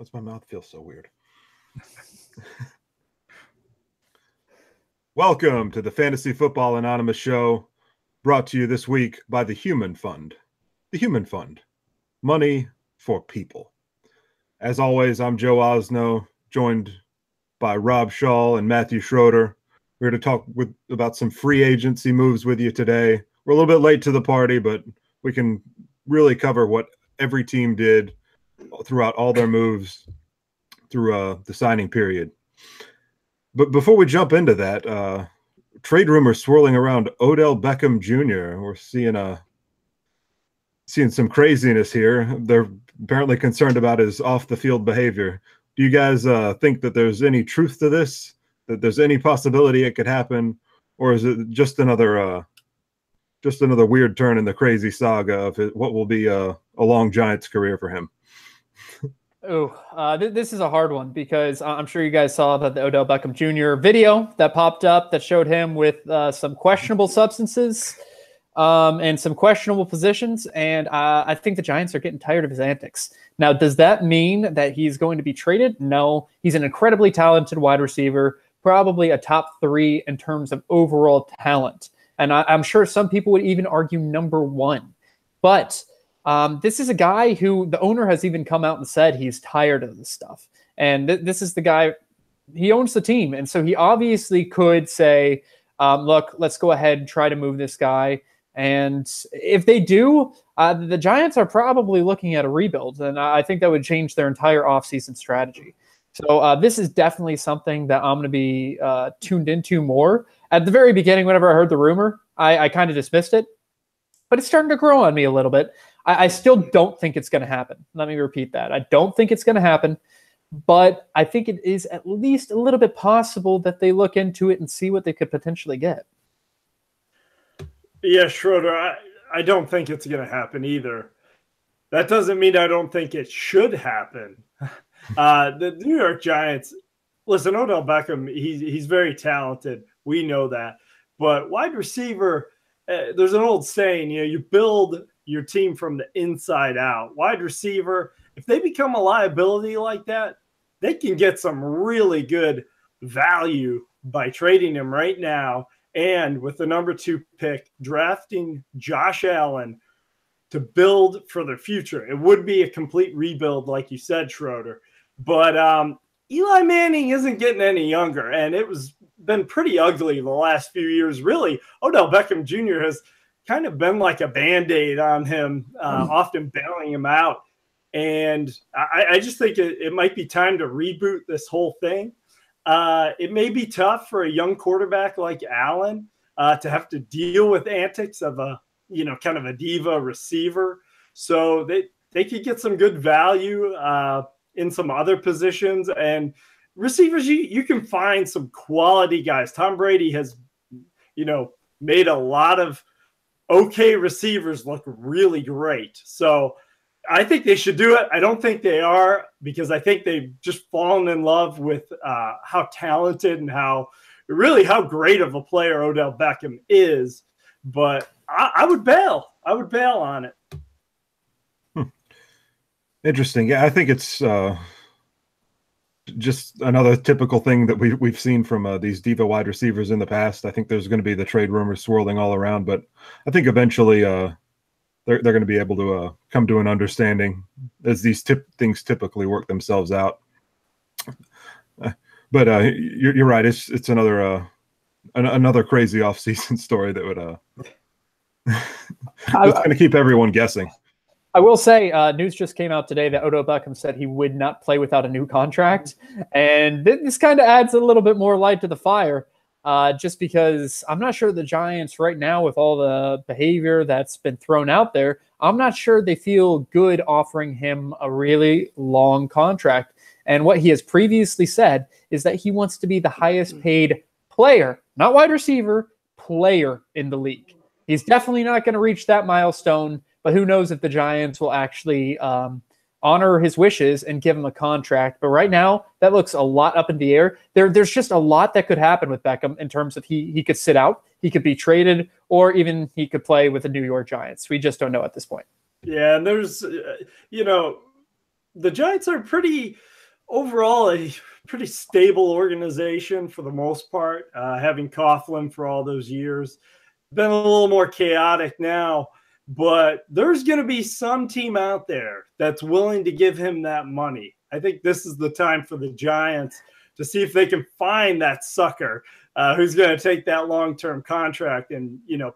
Why's my mouth feel so weird? Welcome to the Fantasy Football Anonymous Show, brought to you this week by the Human Fund. The Human Fund. Money for people. As always, I'm Joe Osno, joined by Rob Shaw and Matthew Schroeder. We're here to talk about some free agency moves with you today. We're a little bit late to the party, but we can really cover what every team did throughout all their moves through the signing period. But before we jump into that, trade rumors swirling around Odell Beckham Jr. We're seeing some craziness here. They're apparently concerned about his off-the-field behavior. Do you guys think that there's any truth to this? That there's any possibility it could happen, or is it just another weird turn in the crazy saga of what will be a long Giants career for him? This is a hard one because I'm sure you guys saw that the Odell Beckham Jr. video that popped up that showed him with some questionable substances and some questionable positions. And I think the Giants are getting tired of his antics. Now, does that mean that he's going to be traded? No, he's an incredibly talented wide receiver, probably a top 3 in terms of overall talent. And I'm sure some people would even argue number 1. But this is a guy who the owner has even come out and said he's tired of this stuff. And this is the guy, he owns the team. And so he obviously could say, look, let's go ahead and try to move this guy. And if they do, the Giants are probably looking at a rebuild. And I think that would change their entire offseason strategy. So this is definitely something that I'm going to be tuned into more. At the very beginning, whenever I heard the rumor, I kind of dismissed it. But it's starting to grow on me a little bit. I still don't think it's going to happen. Let me repeat that. I don't think it's going to happen, but I think it is at least a little bit possible that they look into it and see what they could potentially get. Yeah, Schroeder, I don't think it's going to happen either. That doesn't mean I don't think it should happen. The New York Giants, listen, Odell Beckham, he's very talented. We know that. But wide receiver, there's an old saying, you build your team from the inside out. Wide receiver, if they become a liability like that, they can get some really good value by trading him right now. And with the number 2 pick, drafting Josh Allen to build for the future. It would be a complete rebuild, like you said, Schroeder. But Eli Manning isn't getting any younger, and it was been pretty ugly the last few years. Really, Odell Beckham Jr. has kind of been like a Band-Aid on him, often bailing him out. And I just think it might be time to reboot this whole thing. It may be tough for a young quarterback like Allen to have to deal with antics of a, kind of a diva receiver. So they could get some good value in some other positions. And receivers, you can find some quality guys. Tom Brady has, made a lot of okay receivers look really great. So I think they should do it. I don't think they are, because I think they've just fallen in love with how talented and how great of a player Odell Beckham is. But I would bail. I would bail on it. Interesting. Yeah, I think it's just another typical thing that we've seen from these diva wide receivers in the past. I think there's going to be the trade rumors swirling all around, but I think eventually they're going to be able to come to an understanding as these things typically work themselves out. But you're right. It's another crazy offseason story that would it's going to keep everyone guessing. I will say, news just came out today that Odell Beckham said he would not play without a new contract. And this kind of adds a little bit more light to the fire, just because I'm not sure the Giants right now, with all the behavior that's been thrown out there, I'm not sure they feel good offering him a really long contract. And what he has previously said is that he wants to be the highest paid player, not wide receiver, player in the league. He's definitely not going to reach that milestone. But who knows if the Giants will actually honor his wishes and give him a contract. But right now, that looks a lot up in the air. There's just a lot that could happen with Beckham in terms of he could sit out, he could be traded, or even he could play with the New York Giants. We just don't know at this point. Yeah, and there's, the Giants are pretty overall, a pretty stable organization for the most part, having Coughlin for all those years. Been a little more chaotic now, but there's going to be some team out there that's willing to give him that money. I think this is the time for the Giants to see if they can find that sucker who's going to take that long-term contract and, you know,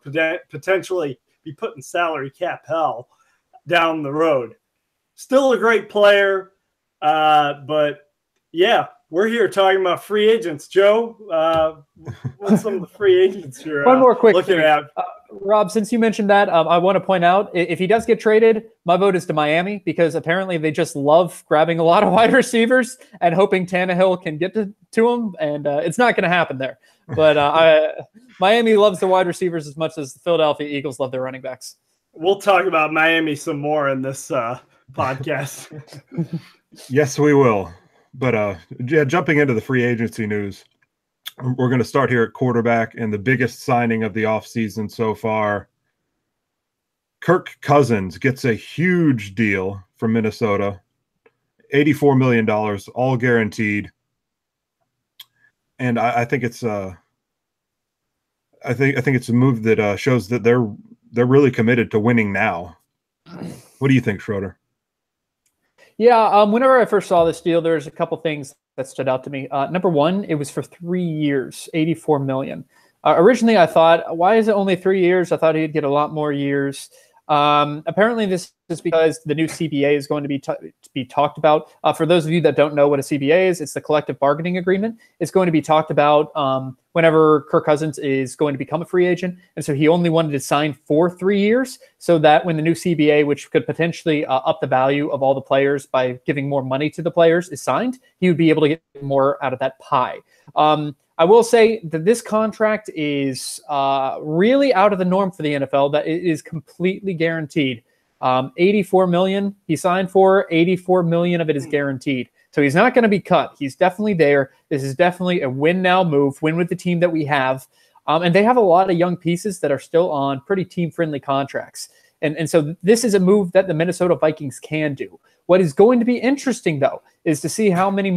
potentially be put in salary cap hell down the road. Still a great player, but yeah, we're here talking about free agents. Joe, what's some of the free agents you're One more quick looking thing. at? Rob, since you mentioned that, I want to point out, if he does get traded, my vote is to Miami, because apparently they just love grabbing a lot of wide receivers and hoping Tannehill can get to him, and it's not going to happen there. But Miami loves the wide receivers as much as the Philadelphia Eagles love their running backs. We'll talk about Miami some more in this podcast. Yes, we will. But yeah, jumping into the free agency news, we're going to start here at quarterback, and the biggest signing of the offseason so far. Kirk Cousins gets a huge deal from Minnesota, $84 million, all guaranteed. And I think it's I think it's a move that shows that they're really committed to winning now. What do you think, Schroeder? Yeah, whenever I first saw this deal, there's a couple things that stood out to me. Number one, it was for 3 years, $84 million. Originally, I thought, why is it only 3 years? I thought he'd get a lot more years. Apparently, this is because the new CBA is going to be talked about. For those of you that don't know what a CBA is, it's the collective bargaining agreement. It's going to be talked about whenever Kirk Cousins is going to become a free agent. And so he only wanted to sign for 3 years so that when the new CBA, which could potentially up the value of all the players by giving more money to the players, is signed, he would be able to get more out of that pie. I will say that this contract is really out of the norm for the NFL, that it is completely guaranteed. $84 million he signed for, $84 million of it is guaranteed. So he's not going to be cut. He's definitely there. This is definitely a win now move, win with the team that we have. And they have a lot of young pieces that are still on pretty team-friendly contracts. And so this is a move that the Minnesota Vikings can do. What is going to be interesting, though, is to see how many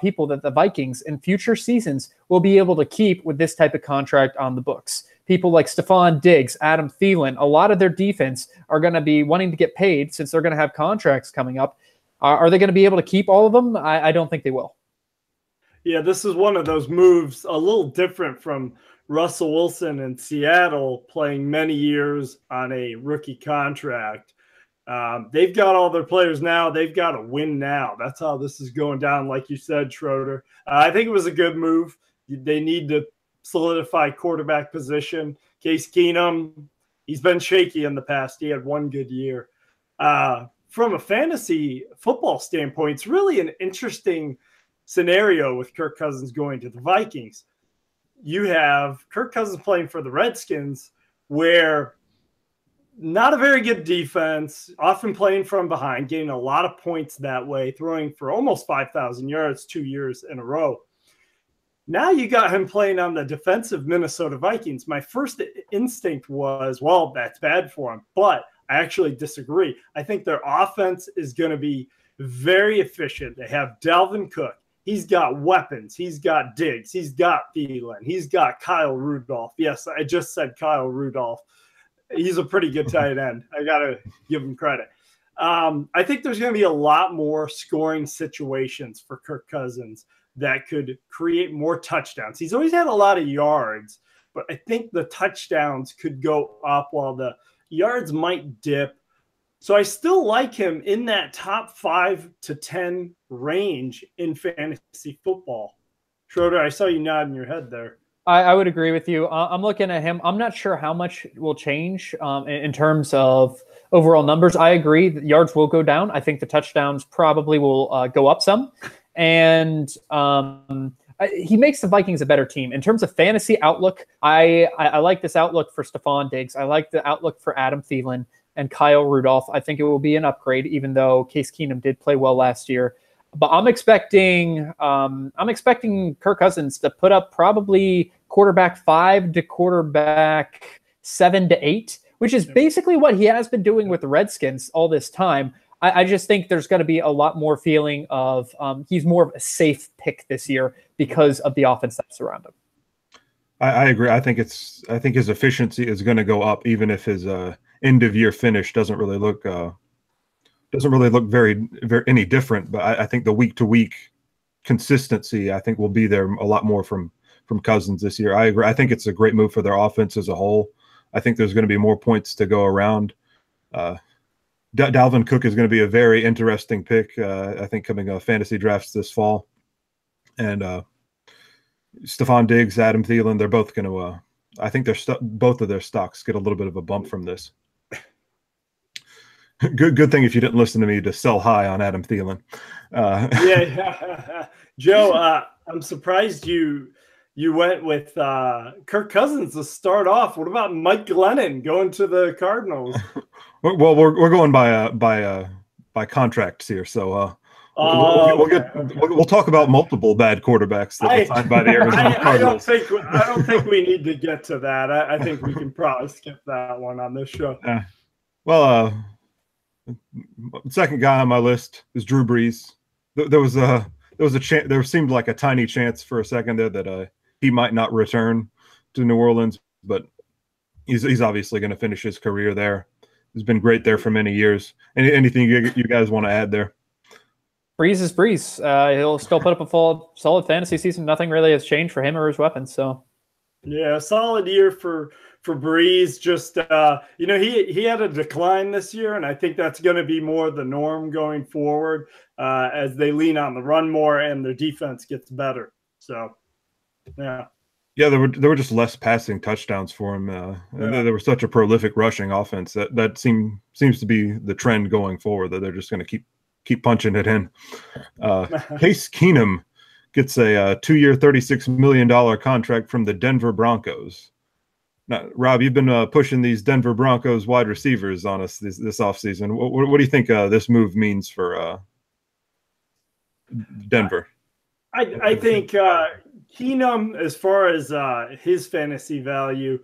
people that the Vikings in future seasons will be able to keep with this type of contract on the books. People like Stephon Diggs, Adam Thielen, a lot of their defense are going to be wanting to get paid since they're going to have contracts coming up. Are they going to be able to keep all of them? I don't think they will. Yeah, this is one of those moves, a little different from Russell Wilson in Seattle playing many years on a rookie contract. They've got all their players now. They've got to win now. That's how this is going down, like you said, Schroeder. I think it was a good move. They need to solidify quarterback position. Case Keenum, he's been shaky in the past. He had one good year. From a fantasy football standpoint, it's really an interesting scenario with Kirk Cousins going to the Vikings. You have Kirk Cousins playing for the Redskins, where not a very good defense, often playing from behind, getting a lot of points that way, throwing for almost 5,000 yards 2 years in a row. Now you got him playing on the defensive Minnesota Vikings. My first instinct was, well, that's bad for him. But I actually disagree. I think their offense is going to be very efficient. They have Dalvin Cook. He's got weapons. He's got Diggs. He's got Thielen. He's got Kyle Rudolph. Yes, I just said Kyle Rudolph. He's a pretty good tight end. I got to give him credit. I think there's going to be a lot more scoring situations for Kirk Cousins that could create more touchdowns. He's always had a lot of yards, but I think the touchdowns could go up while the yards might dip. So I still like him in that top 5 to 10 range in fantasy football. Schroeder, I saw you nodding your head there. I would agree with you. I'm looking at him. I'm not sure how much will change in terms of overall numbers. I agree that yards will go down. I think the touchdowns probably will go up some. And he makes the Vikings a better team. In terms of fantasy outlook, I like this outlook for Stephon Diggs. I like the outlook for Adam Thielen and Kyle Rudolph. I think it will be an upgrade, even though Case Keenum did play well last year. But I'm expecting Kirk Cousins to put up probably quarterback 5 to quarterback 7 to 8, which is basically what he has been doing with the Redskins all this time. I just think there's going to be a lot more feeling of he's more of a safe pick this year because of the offense that's around him. I agree. I think his efficiency is going to go up, even if his end of year finish doesn't really look very any different. But I think the week to week consistency, I think, will be there a lot more from Cousins this year. I agree. I think it's a great move for their offense as a whole. I think there's going to be more points to go around. Dalvin Cook is going to be a very interesting pick, I think, coming fantasy drafts this fall. And Stephon Diggs, Adam Thielen, they're both going to I think both of their stocks get a little bit of a bump from this. Good thing if you didn't listen to me to sell high on Adam Thielen. Yeah. Joe, I'm surprised you went with Kirk Cousins to start off. What about Mike Glennon going to the Cardinals? Well, we're going by contracts here, so we'll talk about multiple bad quarterbacks that were signed by the Arizona Cardinals. I don't think we need to get to that. I think we can probably skip that one on this show. Well, the second guy on my list is Drew Brees. There was a chance. There seemed like a tiny chance for a second there that he might not return to New Orleans, but he's obviously going to finish his career there. He's been great there for many years. Anything you guys want to add there? Brees is Brees. He'll still put up a solid fantasy season. Nothing really has changed for him or his weapons. So, yeah, solid year for Brees. Just he had a decline this year, and I think that's going to be more the norm going forward as they lean on the run more and their defense gets better. So, yeah. Yeah, there were just less passing touchdowns for him. And there was such a prolific rushing offense that seems to be the trend going forward, that they're just going to keep punching it in. Case Keenum gets a 2-year, $36 million contract from the Denver Broncos. Now, Rob, you've been pushing these Denver Broncos wide receivers on us this offseason. What do you think this move means for Denver? I think Keenum, as far as his fantasy value,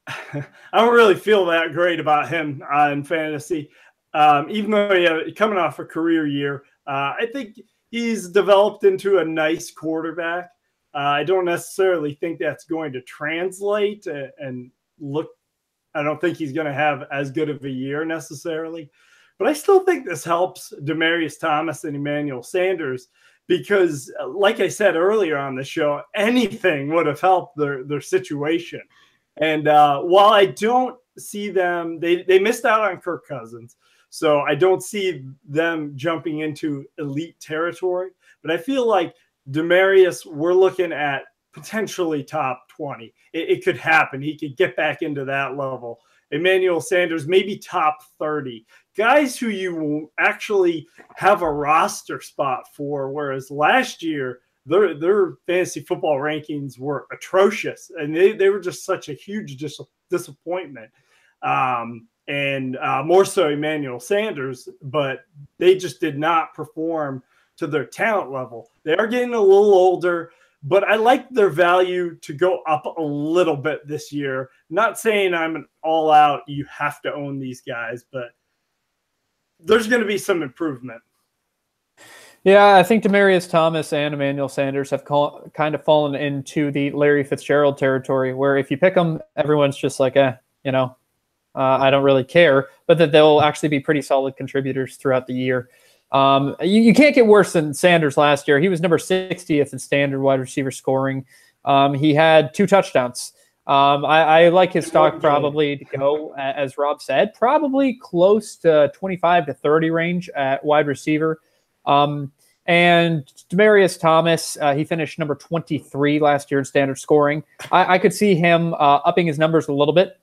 I don't really feel that great about him in fantasy. Even though coming off a career year, I think he's developed into a nice quarterback. I don't necessarily think that's going to translate and look. I don't think he's going to have as good of a year necessarily. But I still think this helps Demaryius Thomas and Emmanuel Sanders, because like I said earlier on the show, anything would have helped their situation. And while I don't see them, they missed out on Kirk Cousins. So I don't see them jumping into elite territory. But I feel like Demaryius, we're looking at potentially top 20. It could happen. He could get back into that level. Emmanuel Sanders, maybe top 30. Guys who you will actually have a roster spot for, whereas last year their fantasy football rankings were atrocious, and they were just such a huge disappointment. And more so Emmanuel Sanders, but they just did not perform to their talent level. They are getting a little older, but I like their value to go up a little bit this year. Not saying I'm an all-out, you have to own these guys, but there's going to be some improvement. Yeah, I think Demaryius Thomas and Emmanuel Sanders have kind of fallen into the Larry Fitzgerald territory, where if you pick them, everyone's just like, I don't really care, but that they'll actually be pretty solid contributors throughout the year. You can't get worse than Sanders last year. He was number 60th in standard wide receiver scoring. He had 2 touchdowns. I like his stock probably to go, as Rob said, probably close to 25 to 30 range at wide receiver. And Demaryius Thomas, he finished number 23 last year in standard scoring. I could see him upping his numbers a little bit,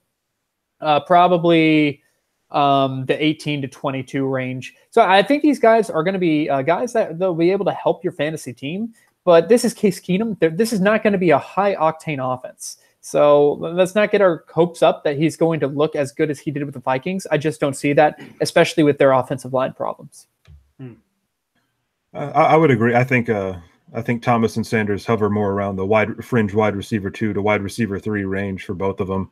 probably the 18 to 22 range. So I think these guys are going to be guys that they'll be able to help your fantasy team. But this is Case Keenum. This is not going to be a high-octane offense. So let's not get our hopes up that he's going to look as good as he did with the Vikings. I just don't see that, especially with their offensive line problems. I would agree. I think Thomas and Sanders hover more around the fringe wide receiver 2 to wide receiver 3 range for both of them.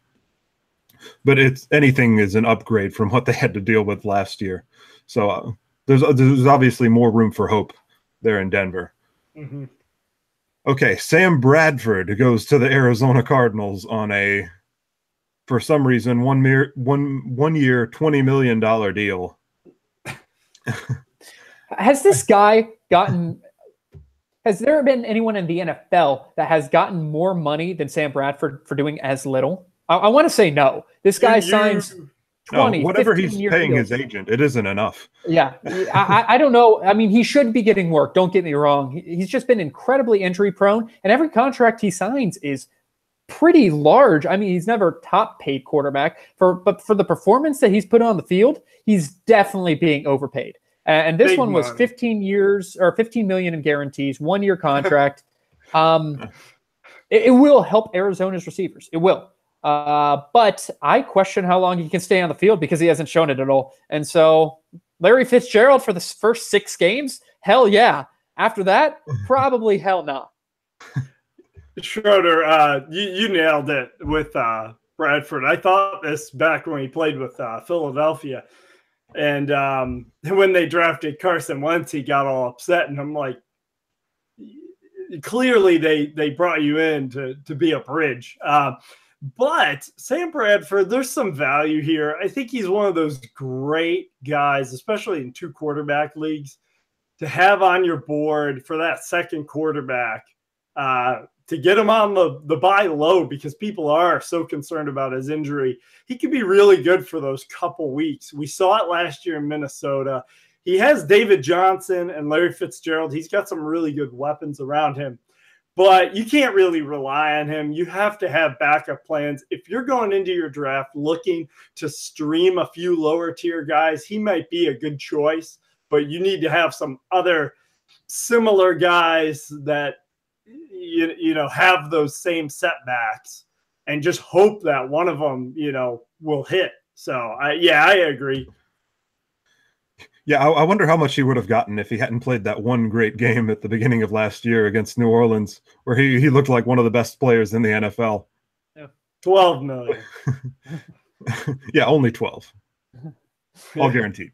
but anything is an upgrade from what they had to deal with last year. So there's obviously more room for hope there in Denver. Mm-hmm. Okay, Sam Bradford goes to the Arizona Cardinals on a, for some reason, one year $20 million deal. Has this guy gotten? Has there been anyone in the NFL that has gotten more money than Sam Bradford for doing as little? I want to say no. This guy signs 20, whatever he's paying deals. his agent, it isn't enough. Yeah, I don't know. I mean, he should be getting work. Don't get me wrong. He's just been incredibly injury prone, and every contract he signs is pretty large. I mean, he's never top paid quarterback but for the performance that he's put on the field, he's definitely being overpaid. And this one was 15 years or 15 million in guarantees, 1 year contract. It will help Arizona's receivers. It will. But I question how long he can stay on the field because he hasn't shown it at all. And so Larry Fitzgerald for the first 6 games, hell yeah. After that, probably hell no. Schroeder, you nailed it with Bradford. I thought this back when he played with Philadelphia. And when they drafted Carson Wentz, he got all upset. And I'm like, clearly they brought you in to be a bridge. But Sam Bradford, there's some value here. I think he's one of those great guys, especially in 2 quarterback leagues, to have on your board for that second quarterback, to get him on the buy low because people are so concerned about his injury. He could be really good for those couple weeks. We saw it last year in Minnesota. He has David Johnson and Larry Fitzgerald. He's got some really good weapons around him, but you can't really rely on him. You have to have backup plans. If you're going into your draft looking to stream a few lower tier guys, he might be a good choice, but you need to have some other similar guys that you know have those same setbacks and just hope that one of them will hit. So I agree. Yeah, I wonder how much he would have gotten if he hadn't played that one great game at the beginning of last year against New Orleans, where he looked like one of the best players in the NFL. Yeah. 12 million. Yeah, only 12. All guaranteed.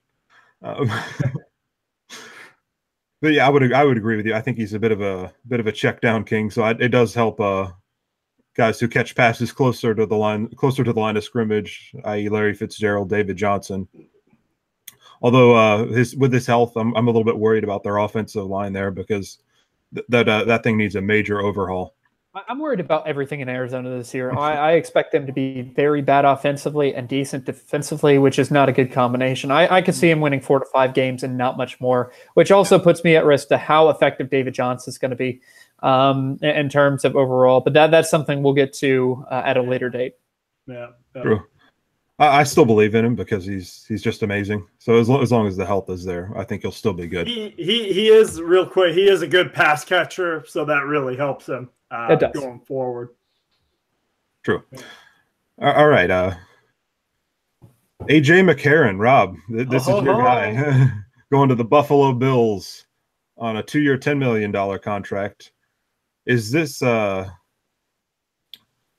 But yeah, I would agree with you. I think he's a bit of a check down king. So it does help guys who catch passes closer to the line of scrimmage, i.e., Larry Fitzgerald, David Johnson. Although with his health, I'm a little bit worried about their offensive line there because that thing needs a major overhaul. I'm worried about everything in Arizona this year. I expect them to be very bad offensively and decent defensively, which is not a good combination. I could see him winning 4 to 5 games and not much more, which also puts me at risk to how effective David Johnson is going to be in terms of overall. But that's something we'll get to at a later date. Yeah. True. I still believe in him because he's just amazing. So as long as the health is there, I think he'll still be good. He is real quick. He is a good pass catcher, so that really helps him going forward. True. All right. AJ McCarron, Rob, this is your guy going to the Buffalo Bills on a 2-year, $10 million contract. Is this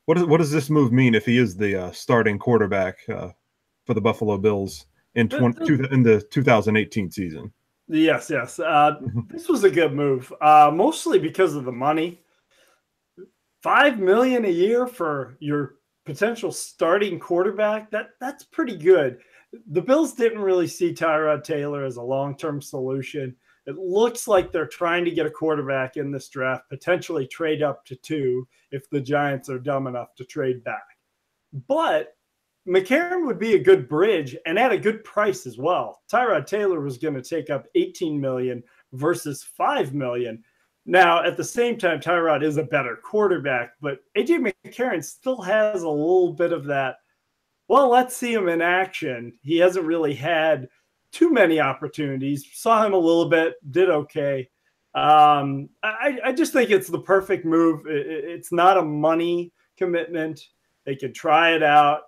what does this move mean if he is the starting quarterback for the Buffalo Bills in the 2018 season? Yes. This was a good move, mostly because of the money. $5 million a year for your potential starting quarterback. That's pretty good. The Bills didn't really see Tyrod Taylor as a long-term solution. It looks like they're trying to get a quarterback in this draft, potentially trade up to 2 if the Giants are dumb enough to trade back. But McCarron would be a good bridge and at a good price as well. Tyrod Taylor was going to take up $18 million versus $5 million. Now, at the same time, Tyrod is a better quarterback, but AJ McCarron still has a little bit of that, well, let's see him in action. He hasn't really had too many opportunities. Saw him a little bit, did okay. I just think it's the perfect move. It's not a money commitment. They could try it out.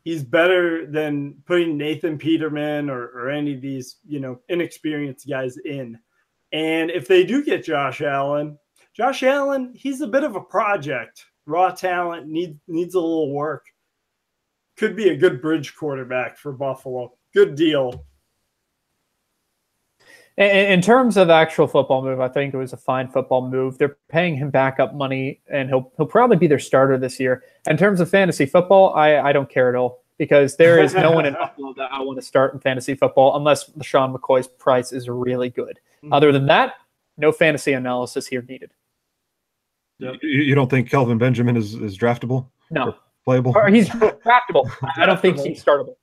He's better than putting Nathan Peterman or any of these, inexperienced guys in. And if they do get Josh Allen, he's a bit of a project. Raw talent, needs a little work. could be a good bridge quarterback for Buffalo. Good deal. In terms of actual football move, I think it was a fine football move. They're paying him backup money, and he'll probably be their starter this year. In terms of fantasy football, I don't care at all, because there is no one in Buffalo that I want to start in fantasy football unless LeSean McCoy's price is really good. Other than that, no fantasy analysis here needed. Yep. You don't think Kelvin Benjamin is draftable? No. Playable? Or he's draftable. I don't think he's startable.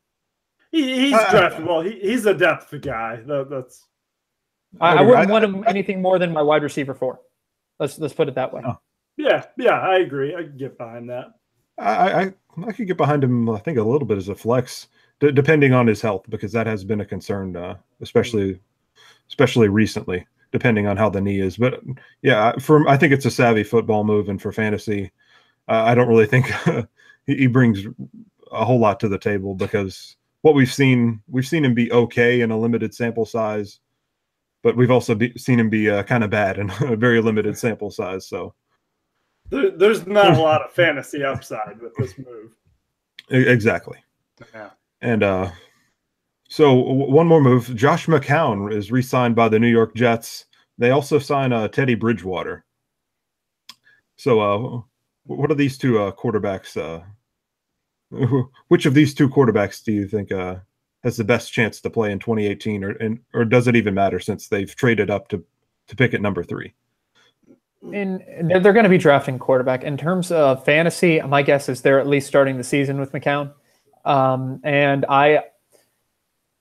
He's draftable. He's a depth guy. That's. I wouldn't want him anything more than my wide receiver 4. Let's put it that way. Oh. Yeah, I agree. I can get behind that. I could get behind him, I think, a little bit as a flex, depending on his health, because that has been a concern, especially recently, depending on how the knee is. But yeah, I think it's a savvy football move, and for fantasy, I don't really think he brings a whole lot to the table, because what we've seen him be okay in a limited sample size, but we've also seen him be kind of bad in a very limited sample size. So there's not a lot of fantasy upside with this move. Exactly. Yeah. And so one more move. Josh McCown is re-signed by the New York Jets. They also sign Teddy Bridgewater. So what are these two quarterbacks? Which of these two quarterbacks do you think has the best chance to play in 2018, or does it even matter since they've traded up to pick at number 3? And they're going to be drafting quarterback. In terms of fantasy, my guess is they're at least starting the season with McCown. And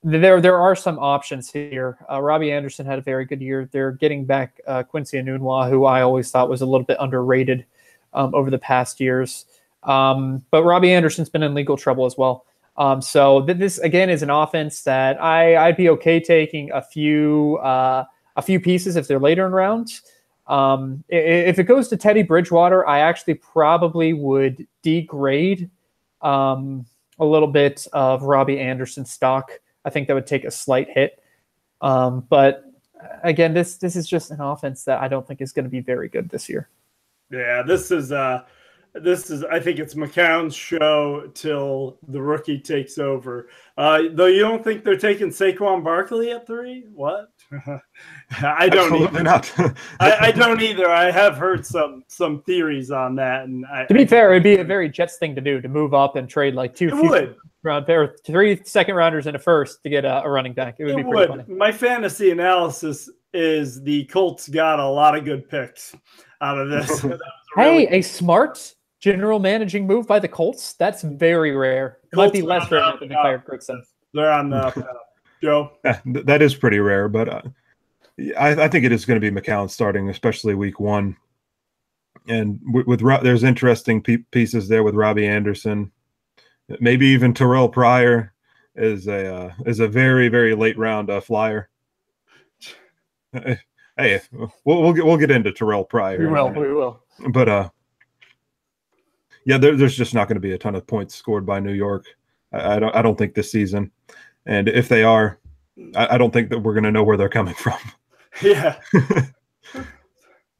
there are some options here. Robbie Anderson had a very good year. They're getting back Quincy Enunwa, who I always thought was a little bit underrated over the past years. But Robbie Anderson's been in legal trouble as well. So this again is an offense that I'd be okay taking a few pieces if they're later in rounds. If it goes to Teddy Bridgewater, I actually probably would degrade a little bit of Robbie Anderson's stock. I think that would take a slight hit. But again, this is just an offense that I don't think is going to be very good this year. Yeah, this is I think it's McCown's show till the rookie takes over. Though you don't think they're taking Saquon Barkley at 3? What? I don't Absolutely not. I don't either. I have heard some theories on that. And to be fair, it'd be a very Jets thing to do, to move up and trade like 3 second rounders and a first to get a running back. It would be pretty funny. My fantasy analysis is the Colts got a lot of good picks out of this. A smart general managing move by the Colts? That's very rare. It might be less rare than they fired Grigson. They're on the Joe. That is pretty rare, but I think it is going to be McCown starting, especially week 1. And there's interesting pieces there with Robbie Anderson. Maybe even Terrell Pryor is a very, very late round flyer. Hey, we'll get into Terrell Pryor. We will. But yeah, there's just not going to be a ton of points scored by New York. I don't think this season, and if they are, I don't think that we're going to know where they're coming from. Yeah.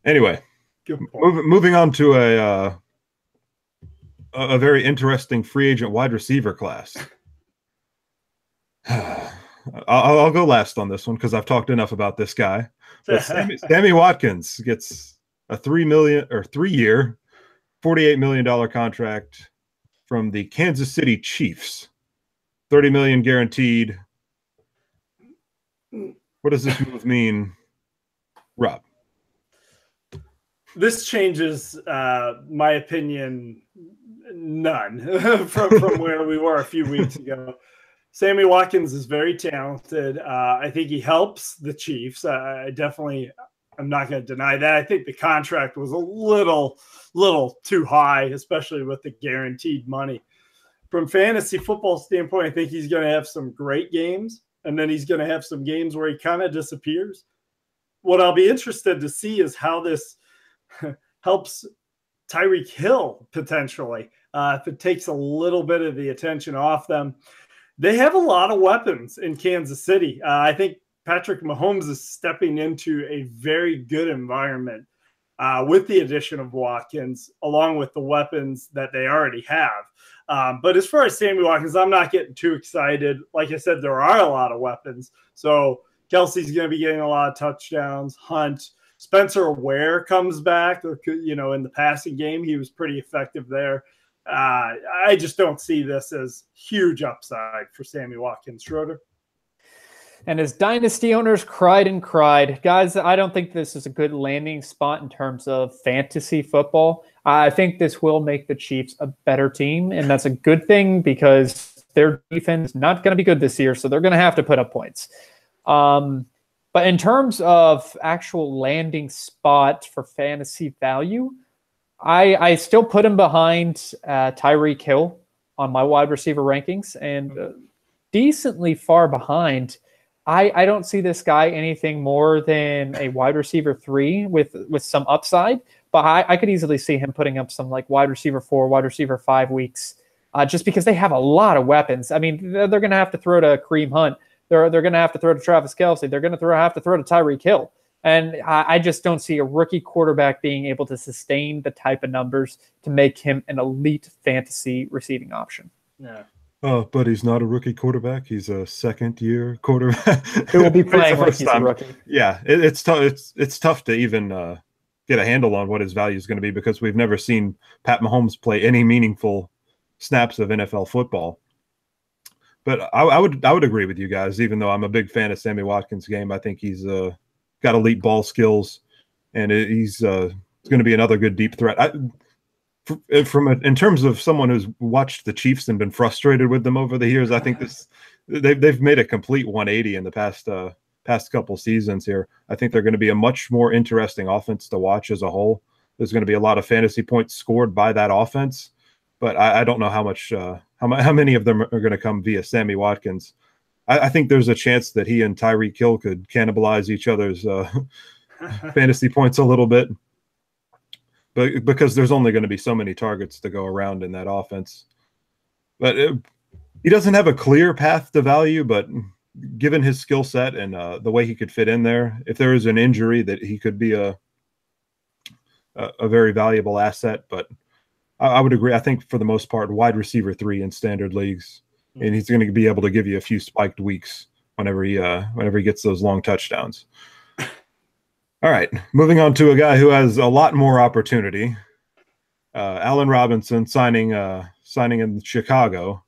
Anyway, moving on to a very interesting free agent wide receiver class. I'll go last on this one because I've talked enough about this guy. But Sammy Watkins gets a 3-year, $48 million contract from the Kansas City Chiefs. $30 million guaranteed. What does this move mean, Rob? This changes my opinion none from where we were a few weeks ago. Sammy Watkins is very talented. I think he helps the Chiefs. I'm not going to deny that. I think the contract was a little too high, especially with the guaranteed money. From fantasy football standpoint, I think he's going to have some great games, and then he's going to have some games where he kind of disappears. What I'll be interested to see is how this helps Tyreek Hill potentially, if it takes a little bit of the attention off them. They have a lot of weapons in Kansas City. I think Patrick Mahomes is stepping into a very good environment. with the addition of Watkins, along with the weapons that they already have. But as far as Sammy Watkins, I'm not getting too excited. Like I said, there are a lot of weapons. So Kelsey's going to be getting a lot of touchdowns. Hunt, Spencer Ware comes back. You know, in the passing game, he was pretty effective there. I just don't see this as huge upside for Sammy Watkins. Schroeder? And as dynasty owners cried and cried, guys, I don't think this is a good landing spot in terms of fantasy football. I think this will make the Chiefs a better team, and that's a good thing because their defense is not going to be good this year, so they're going to have to put up points. But in terms of actual landing spot for fantasy value, I still put him behind Tyreek Hill on my wide receiver rankings, and decently far behind. I don't see this guy anything more than a wide receiver 3 with some upside, but I could easily see him putting up some like wide receiver 4, wide receiver 5 weeks, just because they have a lot of weapons. I mean, they're going to have to throw to Kareem Hunt. They're going to have to throw to Travis Kelce. They're going to have to throw to Tyreek Hill. And I just don't see a rookie quarterback being able to sustain the type of numbers to make him an elite fantasy receiving option. Yeah. Oh, but he's not a rookie quarterback. He's a second-year quarterback. Who will be playing like he's a rookie. Yeah, it's tough. It's tough to even get a handle on what his value is going to be because we've never seen Pat Mahomes play any meaningful snaps of NFL football. But I would agree with you guys. Even though I'm a big fan of Sammy Watkins' game, I think he's got elite ball skills, and he's going to be another good deep threat. In terms of someone who's watched the Chiefs and been frustrated with them over the years, I think they've made a complete 180 in the past couple seasons here. I think they're going to be a much more interesting offense to watch as a whole. There's going to be a lot of fantasy points scored by that offense, but I don't know how many of them are going to come via Sammy Watkins. I think there's a chance that he and Tyreek Hill could cannibalize each other's fantasy points a little bit. But because there's only going to be so many targets to go around in that offense. But he doesn't have a clear path to value, but given his skill set and the way he could fit in there, if there is an injury, that he could be a very valuable asset. But I would agree. I think for the most part, wide receiver 3 in standard leagues, and he's going to be able to give you a few spiked weeks whenever he gets those long touchdowns. All right, moving on to a guy who has a lot more opportunity. Allen Robinson signing in Chicago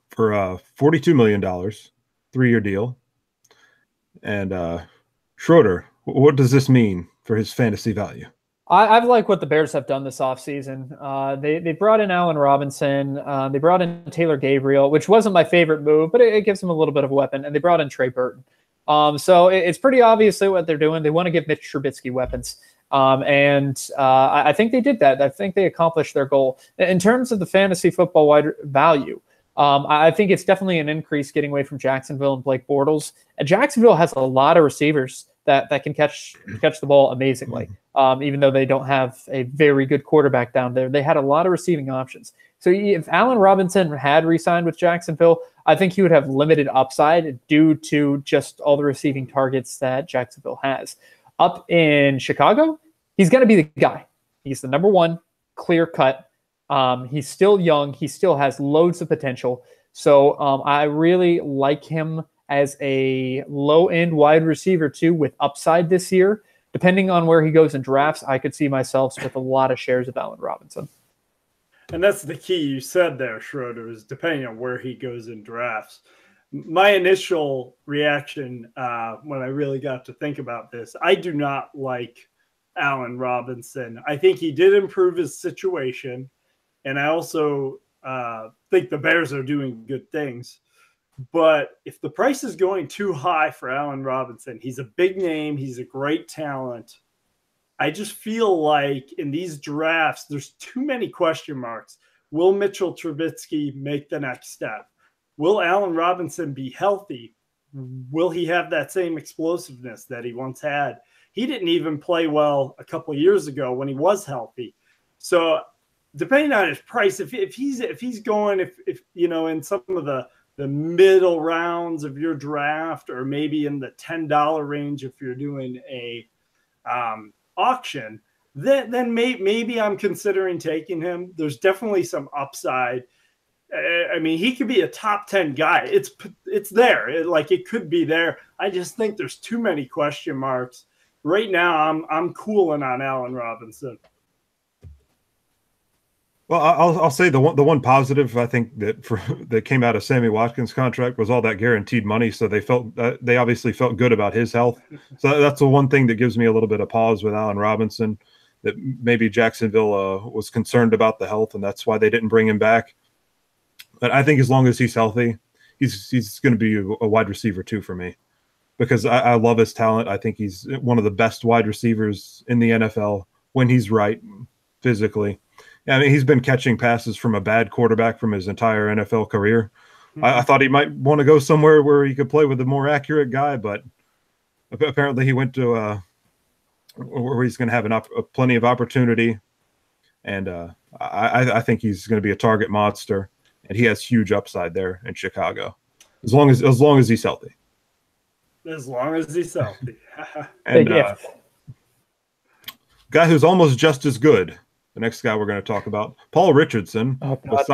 for $42 million, 3-year deal. And Schroeder, what does this mean for his fantasy value? I've liked what the Bears have done this offseason. They brought in Allen Robinson. They brought in Taylor Gabriel, which wasn't my favorite move, but it gives them a little bit of a weapon. And they brought in Trey Burton. So it's pretty obviously what they're doing. They want to give Mitch Trubisky weapons. And I think they did that. I think they accomplished their goal. In terms of the fantasy football wide value, I think it's definitely an increase getting away from Jacksonville and Blake Bortles. And Jacksonville has a lot of receivers that can catch the ball amazingly. Even though they don't have a very good quarterback down there, they had a lot of receiving options. So if Allen Robinson had re-signed with Jacksonville, I think he would have limited upside due to just all the receiving targets that Jacksonville has. Up in Chicago, he's going to be the guy. He's the number 1, clear cut. He's still young. He still has loads of potential. So I really like him as a low-end wide receiver too, with upside this year. Depending on where he goes in drafts, I could see myself with a lot of shares of Allen Robinson. And that's the key you said there, Schroeder, is depending on where he goes in drafts. My initial reaction when I really got to think about this, I do not like Allen Robinson. I think he did improve his situation, and I also think the Bears are doing good things. But if the price is going too high for Allen Robinson, he's a big name, he's a great talent. I just feel like in these drafts, there's too many question marks. Will Mitchell Trubisky make the next step? Will Allen Robinson be healthy? Will he have that same explosiveness that he once had? He didn't even play well a couple of years ago when he was healthy. So depending on his price, if he's going, if you know, in some of the middle rounds of your draft, or maybe in the $10 range if you're doing a auction, then maybe I'm considering taking him. There's definitely some upside. I mean, he could be a top 10 guy. It's there. It could be there. I just think there's too many question marks. Right now, I'm cooling on Allen Robinson. Well, I'll say the one positive I think that came out of Sammy Watkins' contract was all that guaranteed money. So they obviously felt good about his health. So that's the one thing that gives me a little bit of pause with Allen Robinson, that maybe Jacksonville was concerned about the health, and that's why they didn't bring him back. But I think as long as he's healthy, he's going to be a wide receiver too for me, because I love his talent. I think he's one of the best wide receivers in the NFL when he's right physically. I mean, he's been catching passes from a bad quarterback from his entire NFL career. Mm-hmm. I thought he might want to go somewhere where he could play with a more accurate guy, but apparently he went to where he's going to have plenty of opportunity. And I think he's going to be a target monster. And he has huge upside there in Chicago, as long as he's healthy. As long as he's healthy. And guy who's almost just as good. The next guy we're going to talk about, Paul Richardson, was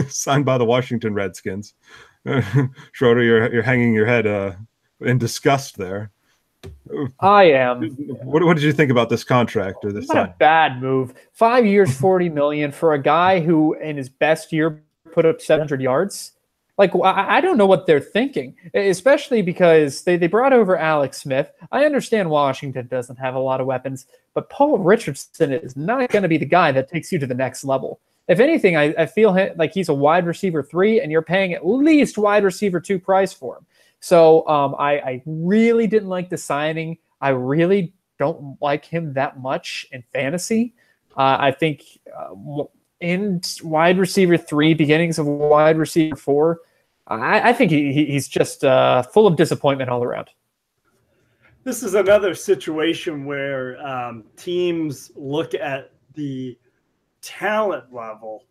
signed by the Washington Redskins. Schroeder, you're hanging your head in disgust there. I am. What did you think about this contract or this? Not a bad move. 5 years, $40 million for a guy who, in his best year, put up 700 yards. I don't know what they're thinking, especially because they brought over Alex Smith. I understand Washington doesn't have a lot of weapons, but Paul Richardson is not going to be the guy that takes you to the next level. If anything, I feel like he's a wide receiver 3, and you're paying at least wide receiver 2 price for him. So I really didn't like the signing. I really don't like him that much in fantasy. I think in wide receiver 3, beginnings of wide receiver 4, I think he's just full of disappointment all around. This is another situation where teams look at the talent level.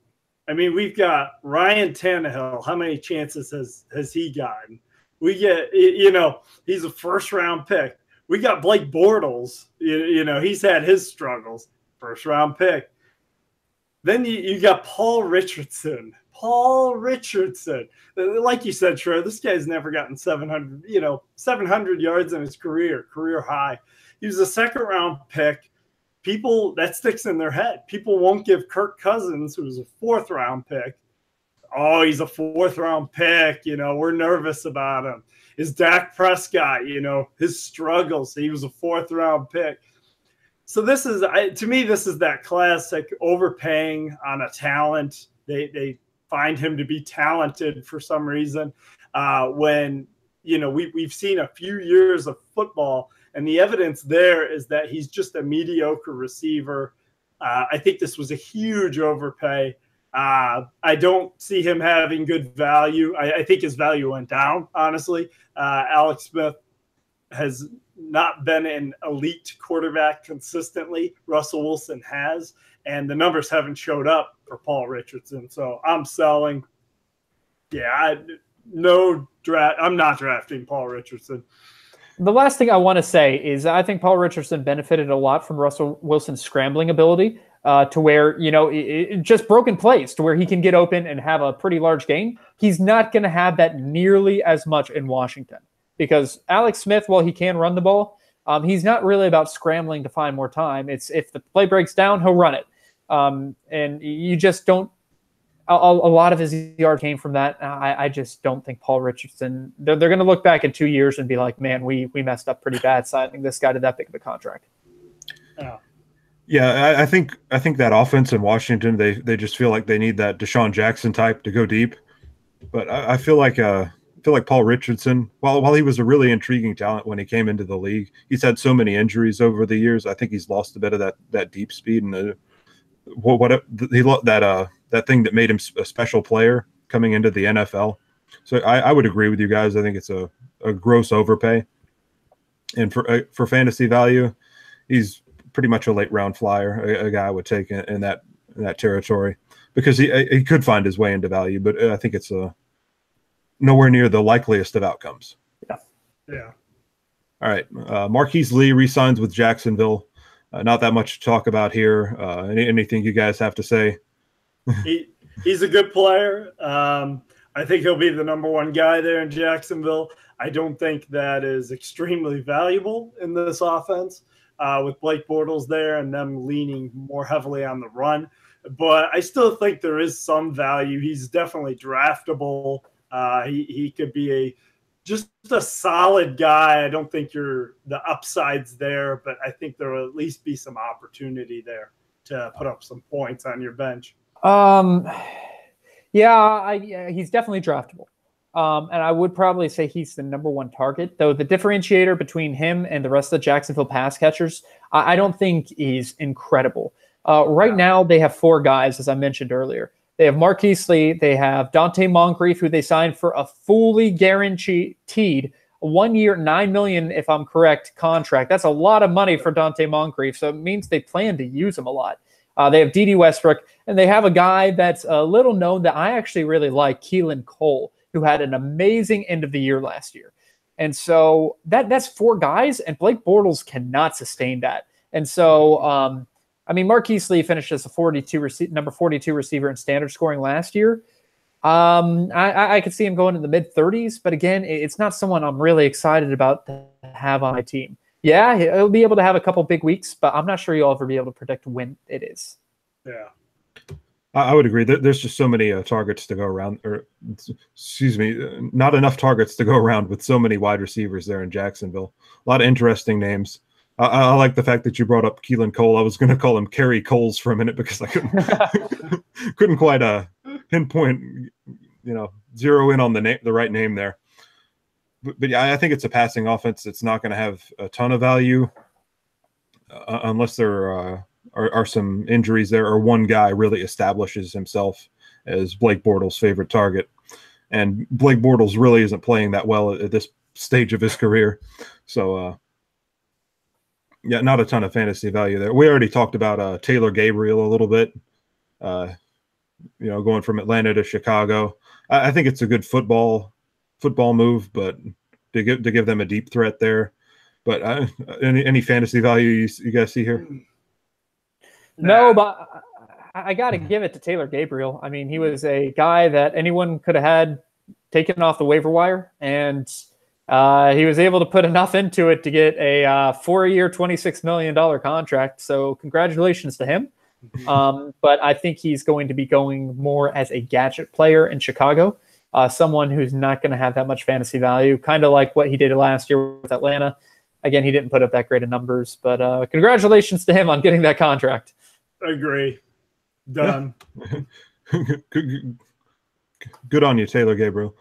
I mean, we've got Ryan Tannehill. How many chances has he gotten? We get, he's a first-round pick. We got Blake Bortles. He's had his struggles. First-round pick. Then you got Paul Richardson. Like you said, Schroeder, this guy's never gotten 700 yards in his career high. He was a second-round pick. People, that sticks in their head. People won't give Kirk Cousins, who was a fourth-round pick, oh, he's a fourth-round pick. We're nervous about him. Is Dak Prescott, his struggles. He was a fourth-round pick. So this is, to me, this is that classic overpaying on a talent. They find him to be talented for some reason. When, we've seen a few years of football, and the evidence there is that he's just a mediocre receiver. I think this was a huge overpay. I don't see him having good value. I think his value went down, honestly. Alex Smith has not been an elite quarterback consistently. Russell Wilson has, and the numbers haven't showed up for Paul Richardson. So I'm selling. Yeah, I'm not drafting Paul Richardson. The last thing I want to say is I think Paul Richardson benefited a lot from Russell Wilson's scrambling ability. To where, just broken plays to where he can get open and have a pretty large gain. He's not going to have that nearly as much in Washington because Alex Smith, while he can run the ball, he's not really about scrambling to find more time. It's if the play breaks down, he'll run it. And you just don't – a lot of his yard came from that. I just don't think Paul Richardson – they're going to look back in 2 years and be like, man, we messed up pretty bad signing this guy to that big of a contract. Oh. Yeah, I think that offense in Washington, they just feel like they need that Deshaun Jackson type to go deep. But I feel like Paul Richardson, while he was a really intriguing talent when he came into the league, he's had so many injuries over the years. I think he's lost a bit of that deep speed and that thing that made him a special player coming into the NFL. So I would agree with you guys. I think it's a gross overpay, and for fantasy value, he's pretty much a late round flyer, a guy I would take in that territory because he could find his way into value, but I think it's nowhere near the likeliest of outcomes. Yeah. All right. Marquise Lee re-signs with Jacksonville. Not that much to talk about here. Anything you guys have to say? He's a good player. I think he'll be the number one guy there in Jacksonville. I don't think that is extremely valuable in this offense with Blake Bortles there and them leaning more heavily on the run. But I still think there is some value. He's definitely draftable. He could be just a solid guy. I don't think the upside's there, but I think there will at least be some opportunity there to put up some points on your bench. Yeah, he's definitely draftable. And I would probably say he's the number one target, though the differentiator between him and the rest of the Jacksonville pass catchers, I don't think he's incredible. Right now, they have 4 guys, as I mentioned earlier. They have Marquise Lee, they have Dante Moncrief, who they signed for a fully guaranteed 1 year, $9 million, if I'm correct, contract. That's a lot of money for Dante Moncrief, so it means they plan to use him a lot. They have Dede Westbrook, and they have a guy that's a little known that I actually really like, Keelan Cole, who had an amazing end of the year last year. And so that's 4 guys, and Blake Bortles cannot sustain that. And so, Marquise Lee finished as a number 42 receiver in standard scoring last year. I could see him going in the mid-30s, but again, it's not someone I'm really excited about to have on my team. Yeah, he'll be able to have a couple big weeks, but I'm not sure you'll ever be able to predict when it is. Yeah. I would agree. There's just so many targets to go around, or excuse me, not enough targets to go around with so many wide receivers there in Jacksonville. A lot of interesting names. I like the fact that you brought up Keelan Cole. I was going to call him Kerry Coles for a minute because I couldn't quite pinpoint, zero in on the right name there. But yeah, I think it's a passing offense. It's not going to have a ton of value unless there are some injuries there, or one guy really establishes himself as Blake Bortles' favorite target. And Blake Bortles really isn't playing that well at this stage of his career. So, yeah, not a ton of fantasy value there. We already talked about Taylor Gabriel a little bit, going from Atlanta to Chicago. I think it's a good football move, but to give them a deep threat there. But any fantasy value you guys see here? No, but I got to give it to Taylor Gabriel. I mean, he was a guy that anyone could have had taken off the waiver wire, and he was able to put enough into it to get a 4-year, $26 million contract. So congratulations to him. But I think he's going to be going more as a gadget player in Chicago, someone who's not going to have that much fantasy value, kind of like what he did last year with Atlanta. Again, he didn't put up that great of numbers, but congratulations to him on getting that contract. Agree. Done. Good on you, Taylor Gabriel.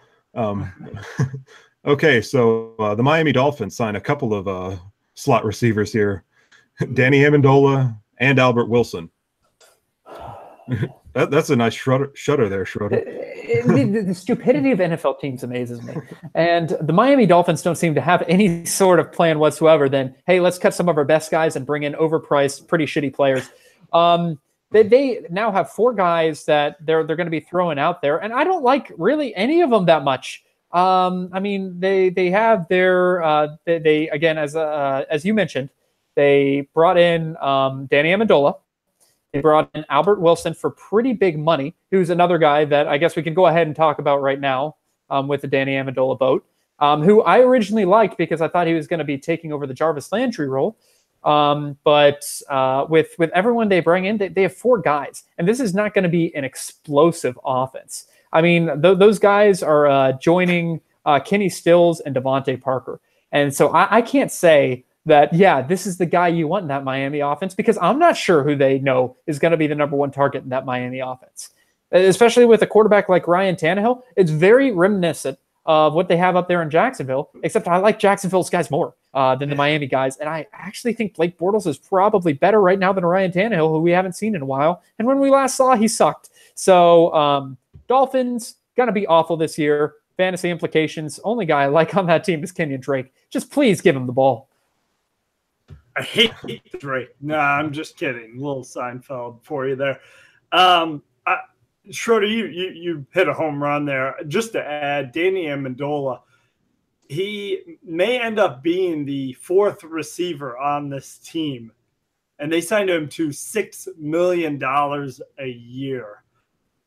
Okay, so the Miami Dolphins signed a couple of slot receivers here, Danny Amendola and Albert Wilson. That's a nice shudder there, Schroeder. The stupidity of NFL teams amazes me. And the Miami Dolphins don't seem to have any sort of plan whatsoever than, hey, let's cut some of our best guys and bring in overpriced, pretty shitty players. They now have 4 guys that they're going to be throwing out there, and I don't like really any of them that much. They have their they again, as you mentioned, they brought in Danny Amendola. They brought in Albert Wilson for pretty big money, who's another guy that I guess we can go ahead and talk about right now with the Danny Amendola boat, who I originally liked because I thought he was going to be taking over the Jarvis Landry role. But with everyone they bring in, they have 4 guys, and this is not going to be an explosive offense. I mean, those guys are joining Kenny Stills and Devontae Parker. And so I can't say that, yeah, this is the guy you want in that Miami offense, because I'm not sure who they know is going to be the number 1 target in that Miami offense. Especially with a quarterback like Ryan Tannehill, it's very reminiscent of what they have up there in Jacksonville, except I like Jacksonville's guys more than the Miami guys. And I actually think Blake Bortles is probably better right now than Ryan Tannehill, who we haven't seen in a while. And when we last saw, he sucked. So Dolphins, going to be awful this year. Fantasy implications. Only guy I like on that team is Kenyon Drake. Just please give him the ball. I hate Drake. No, I'm just kidding. Little Seinfeld for you there. Schroeder, you hit a home run there. Just to add, Danny Amendola, he may end up being the fourth receiver on this team. And they signed him to $6 million a year.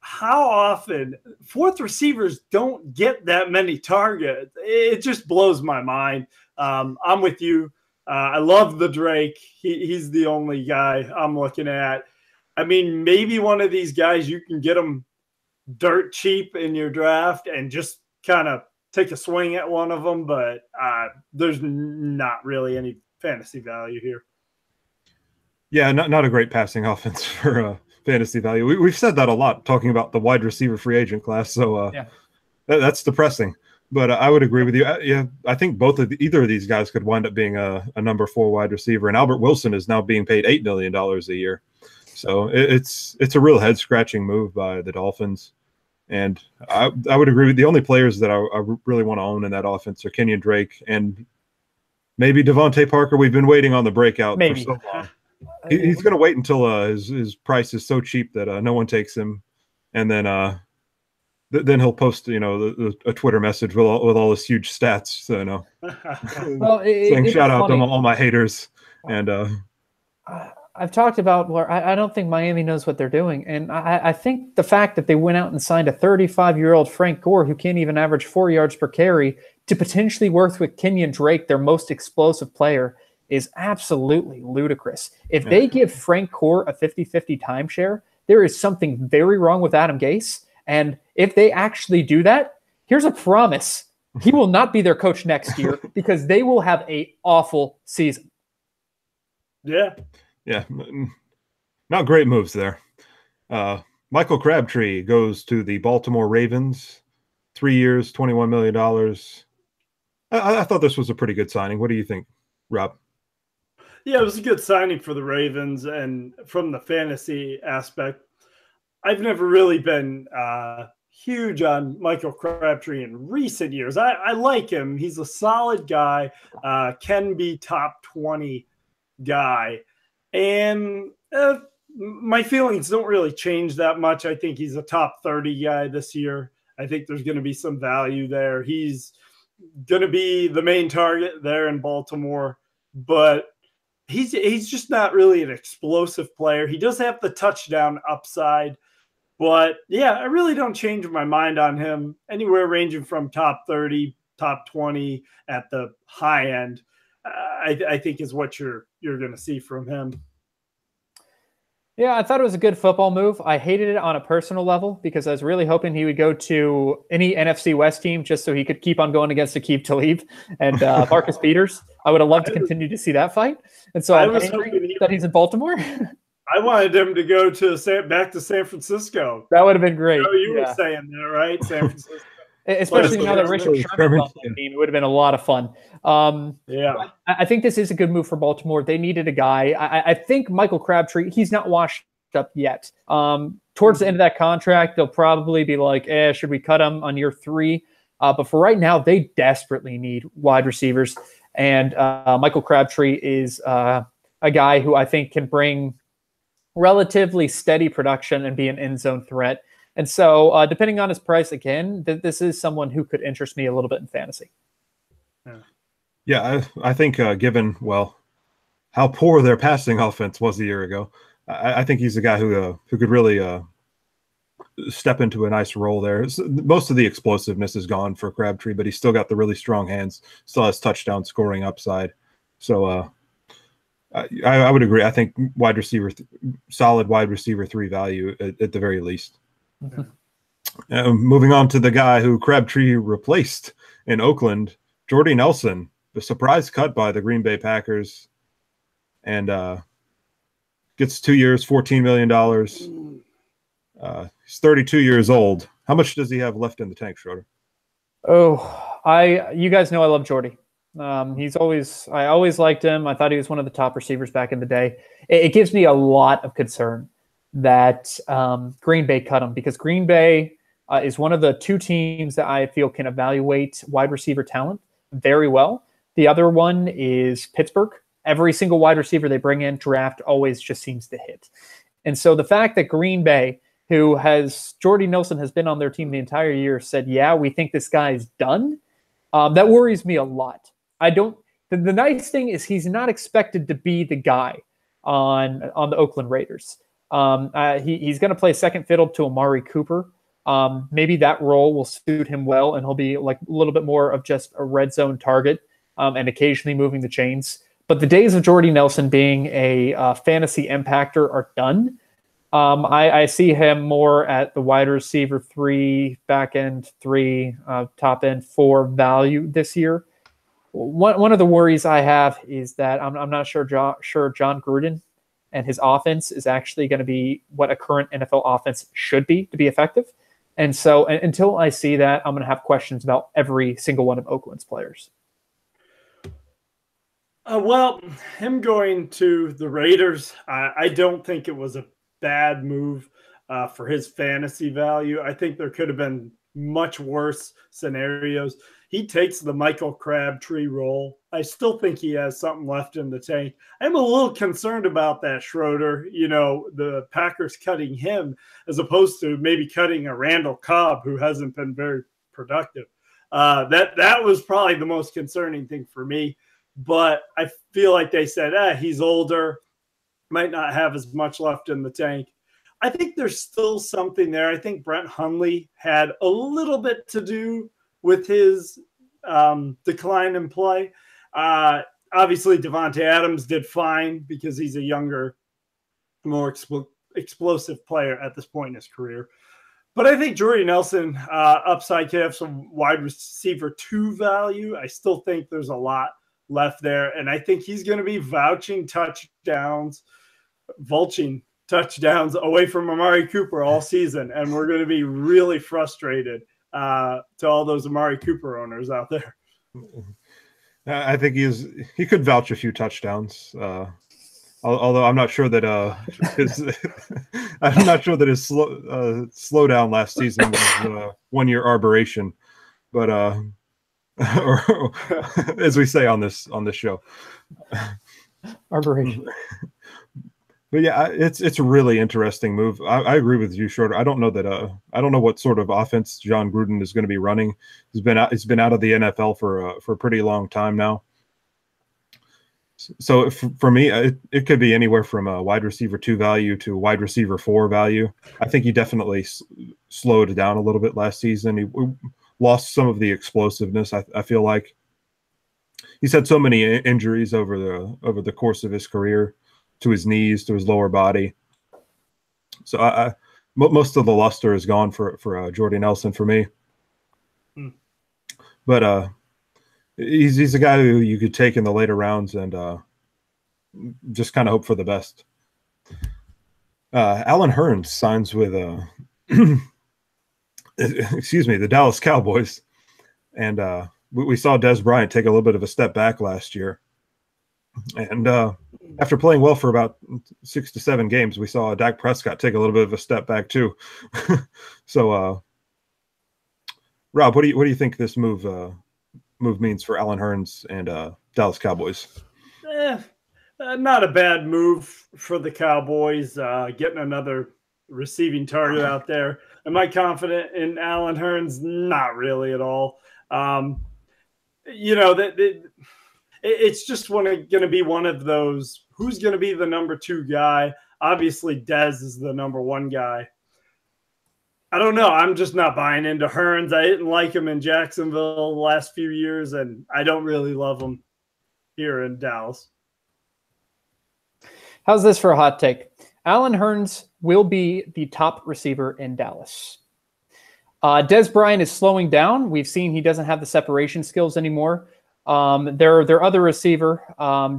How often fourth receivers don't get that many targets? It just blows my mind. I'm with you. I love the Drake. He's the only guy I'm looking at. I mean, maybe one of these guys, you can get them dirt cheap in your draft and just kind of take a swing at one of them, but there's not really any fantasy value here. Yeah, not a great passing offense for fantasy value. We've said that a lot, talking about the wide receiver free agent class. So that's depressing. But I would agree with you. Yeah, I think either of these guys could wind up being a number 4 wide receiver. And Albert Wilson is now being paid $8 million a year. So it's a real head scratching move by the Dolphins. And I would agree with the only players that I really want to own in that offense are Kenyon Drake and maybe Devontae Parker. We've been waiting on the breakout for so long. He's going to wait until his price is so cheap that no one takes him, and then he'll post a Twitter message with all his huge stats. So well, saying shout out to all my haters. And I've talked about where I don't think Miami knows what they're doing, and I think the fact that they went out and signed a 35-year-old Frank Gore who can't even average 4 yards per carry to potentially work with Kenyon Drake, their most explosive player, is absolutely ludicrous. If they give Frank Gore a 50-50 timeshare, there is something very wrong with Adam Gase. And if they actually do that, here's a promise. He will not be their coach next year because they will have an awful season. Yeah. Yeah. Not great moves there. Michael Crabtree goes to the Baltimore Ravens. 3 years, $21 million. I thought this was a pretty good signing. What do you think, Rob? Yeah, it was a good signing for the Ravens, and from the fantasy aspect, I've never really been huge on Michael Crabtree in recent years. I like him. He's a solid guy, can be top 20 guy. And my feelings don't really change that much. I think he's a top 30 guy this year. I think there's going to be some value there. He's going to be the main target there in Baltimore, but he's just not really an explosive player. He does have the touchdown upside, but yeah, I really don't change my mind on him. Anywhere ranging from top 30, top 20 at the high end, I think is what you're going to see from him. Yeah, I thought it was a good football move. I hated it on a personal level because I was really hoping he would go to any NFC West team just so he could keep on going against Aqib Talib and Marcus Peters. I would have loved to continue to see that fight. And so I'm angry that he's in Baltimore. I wanted him to go to back to San Francisco. That would have been great. You were saying that, right? San Francisco. Especially now that Richard Sherman's on the team, it would have been a lot of fun. I think this is a good move for Baltimore. They needed a guy. I think Michael Crabtree, he's not washed up yet. Towards the end of that contract, they'll probably be like, should we cut him on year 3? But for right now, they desperately need wide receivers. And Michael Crabtree is a guy who I think can bring relatively steady production and be an end zone threat. And so, depending on his price, again, this is someone who could interest me a little bit in fantasy. Yeah, I think given, how poor their passing offense was a year ago, I think he's a guy who could really step into a nice role there. Most of the explosiveness is gone for Crabtree, but he's still got the really strong hands, still has touchdown scoring upside. So I would agree. I think solid wide receiver 3 value at the very least. Moving on to the guy who Crabtree replaced in Oakland, Jordy Nelson, the surprise cut by the Green Bay Packers, and gets 2 years, $14 million. He's 32 years old. How much does he have left in the tank, Schroeder? You guys know I love Jordy. I always liked him. I thought he was one of the top receivers back in the day. It gives me a lot of concern that Green Bay cut him because Green Bay is one of the 2 teams that I feel can evaluate wide receiver talent very well. The other one is Pittsburgh. Every single wide receiver they bring in draft always just seems to hit. And so the fact that Green Bay, Jordy Nelson has been on their team the entire year, said, yeah, we think this guy is done. That worries me a lot. I don't. The nice thing is he's not expected to be the guy on the Oakland Raiders. He's going to play second fiddle to Amari Cooper. Maybe that role will suit him well, and he'll be like a little bit more of just a red zone target and occasionally moving the chains. But the days of Jordy Nelson being a fantasy impactor are done. I see him more at the wide receiver 3, back end 3, top end 4 value this year. One of the worries I have is that I'm not sure John Gruden and his offense is actually going to be what a current NFL offense should be to be effective. And so until I see that, I'm going to have questions about every single one of Oakland's players. Well, him going to the Raiders, I don't think it was a bad move for his fantasy value. I think there could have been much worse scenarios. He takes the Michael Crabtree role. I still think he has something left in the tank. I'm a little concerned about that, Schroeder. You know, the Packers cutting him as opposed to maybe cutting a Randall Cobb who hasn't been very productive. That was probably the most concerning thing for me. But I feel like they said, he's older, might not have as much left in the tank. I think there's still something there. I think Brett Hundley had a little bit to do with his decline in play. Obviously, Devontae Adams did fine because he's a younger, more explosive player at this point in his career. But I think Jordy Nelson upside could have some wide receiver 2 value. I still think there's a lot left there. And I think he's going to be vulching touchdowns away from Amari Cooper all season. And we're going to be really frustrated to all those Amari Cooper owners out there. I think he could vouch a few touchdowns. Although I'm not sure that his slowdown last season was 1 year aberration, but or as we say on this show, aberration. But yeah, it's a really interesting move. I agree with you, Shorter. I don't know what sort of offense John Gruden is going to be running. He's been out of the NFL for a pretty long time now. So for me, it could be anywhere from a wide receiver 2 value to wide receiver 4 value. I think he definitely slowed down a little bit last season. He lost some of the explosiveness. I feel like he's had so many injuries over the course of his career, to his knees, to his lower body. So most of the luster is gone for Jordy Nelson for me. But he's a guy who you could take in the later rounds and just kind of hope for the best. Allen Hurns signs with the Dallas Cowboys, and we saw Dez Bryant take a little bit of a step back last year. And after playing well for about 6 to 7 games, we saw Dak Prescott take a little bit of a step back too. So, Rob, what do you think this move means for Allen Hurns and Dallas Cowboys? Not a bad move for the Cowboys, getting another receiving target out there. Am I confident in Allen Hurns? Not really at all. It's just going to be one of those, who's going to be the number 2 guy? Obviously, Dez is the number 1 guy. I don't know. I'm just not buying into Hurns. I didn't like him in Jacksonville the last few years, and I don't really love him here in Dallas. How's this for a hot take? Allen Hurns will be the top receiver in Dallas. Dez Bryant is slowing down. We've seen he doesn't have the separation skills anymore. Their other receiver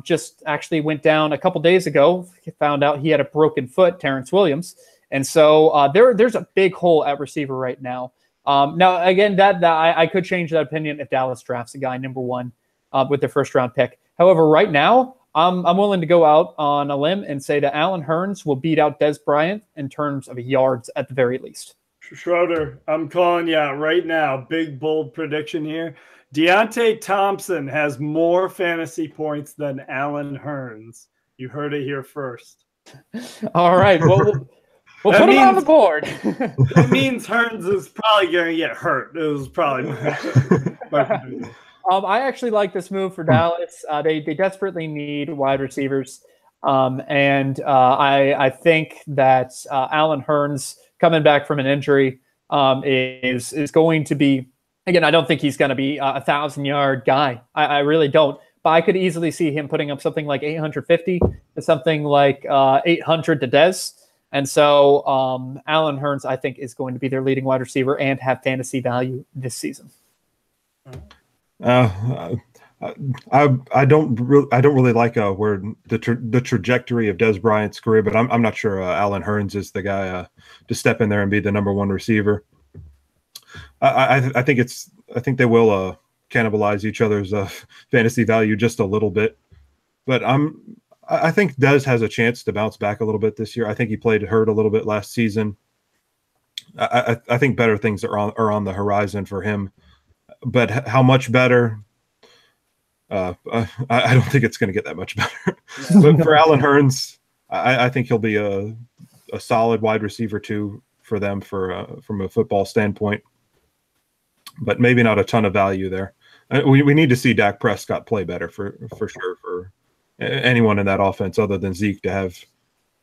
just actually went down a couple days ago. Found out he had a broken foot, Terrence Williams. And so there's a big hole at receiver right now. Now, again, that I could change that opinion if Dallas drafts a guy number 1 with their first round pick. However, right now, I'm willing to go out on a limb and say that Allen Hurns will beat out Dez Bryant in terms of yards at the very least. Schroeder, I'm calling you out right now. Big, bold prediction here. Deontay Thompson has more fantasy points than Allen Hurns. You heard it here first. All right. Well, we'll put him on the board. That means Hurns is probably going to get hurt. It was probably my prediction. I actually like this move for Dallas. They desperately need wide receivers. I think that Alan Hearns coming back from an injury is going to be, again, I don't think he's going to be a 1,000-yard guy. I really don't. But I could easily see him putting up something like 850 to something like 800 to Dez. And so Alan Hearns, I think, is going to be their leading wide receiver and have fantasy value this season. I don't really like where the trajectory of Dez Bryant's career, but I'm not sure Alan Hearns is the guy to step in there and be the number one receiver. I think they will cannibalize each other's fantasy value just a little bit, but I think Dez has a chance to bounce back a little bit this year. I think he played hurt a little bit last season. I think better things are on the horizon for him, but how much better? I don't think it's going to get that much better. But for Alan Hearns, I think he'll be a solid wide receiver too for them from a football standpoint, but maybe not a ton of value there. We need to see Dak Prescott play better for sure for anyone in that offense other than Zeke to have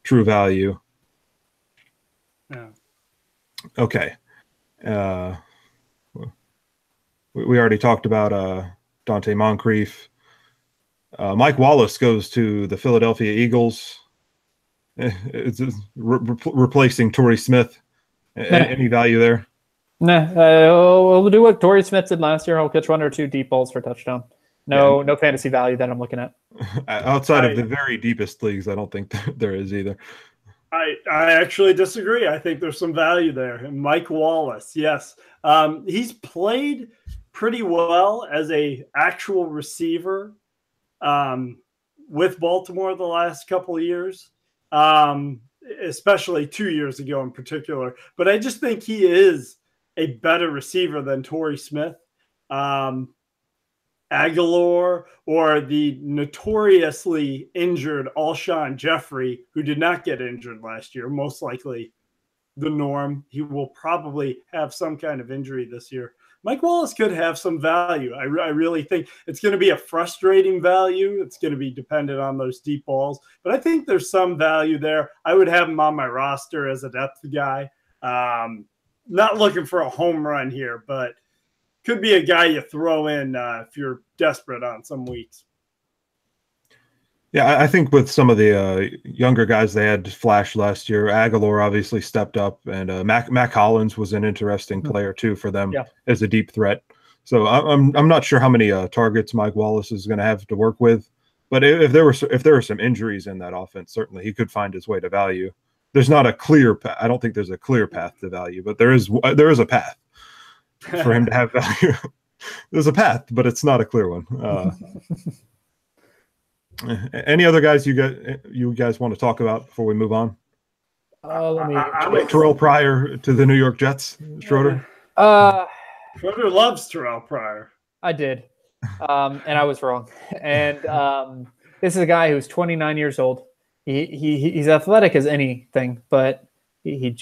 true value. Yeah. Okay. We already talked about Dante Moncrief. Mike Wallace goes to the Philadelphia Eagles. It's replacing Torrey Smith. Any value there? Nah, we'll do what Torrey Smith did last year. I'll catch one or two deep balls for touchdown. No fantasy value that I'm looking at. Outside of the very deepest leagues, I don't think there is either. I actually disagree. I think there's some value there. And Mike Wallace, yes. He's played pretty well as a actual receiver with Baltimore the last couple of years, especially 2 years ago in particular. But I just think he is a better receiver than Torrey Smith, Aguilar, or the notoriously injured Alshon Jeffrey, who did not get injured last year, most likely the norm. He will probably have some kind of injury this year. Mike Wallace could have some value. I really think it's going to be a frustrating value. It's going to be dependent on those deep balls, but I think there's some value there. I would have him on my roster as a depth guy. Not looking for a home run here, but could be a guy you throw in if you're desperate on some weeks. Yeah, I think with some of the younger guys they had flashed last year, Aguilar obviously stepped up, and Mac Hollins was an interesting player too for them as a deep threat. So I'm not sure how many targets Mike Wallace is going to have to work with, but if there were some injuries in that offense, certainly he could find his way to value. There's not a clear path. I don't think there's a clear path to value, but there is a path for him to have value. There's a path, but it's not a clear one. Any other guys you guys want to talk about before we move on? Terrell Pryor to the New York Jets. Schroeder. Schroeder loves Terrell Pryor. I did, and I was wrong. And this is a guy who's 29 years old. He's athletic as anything, but he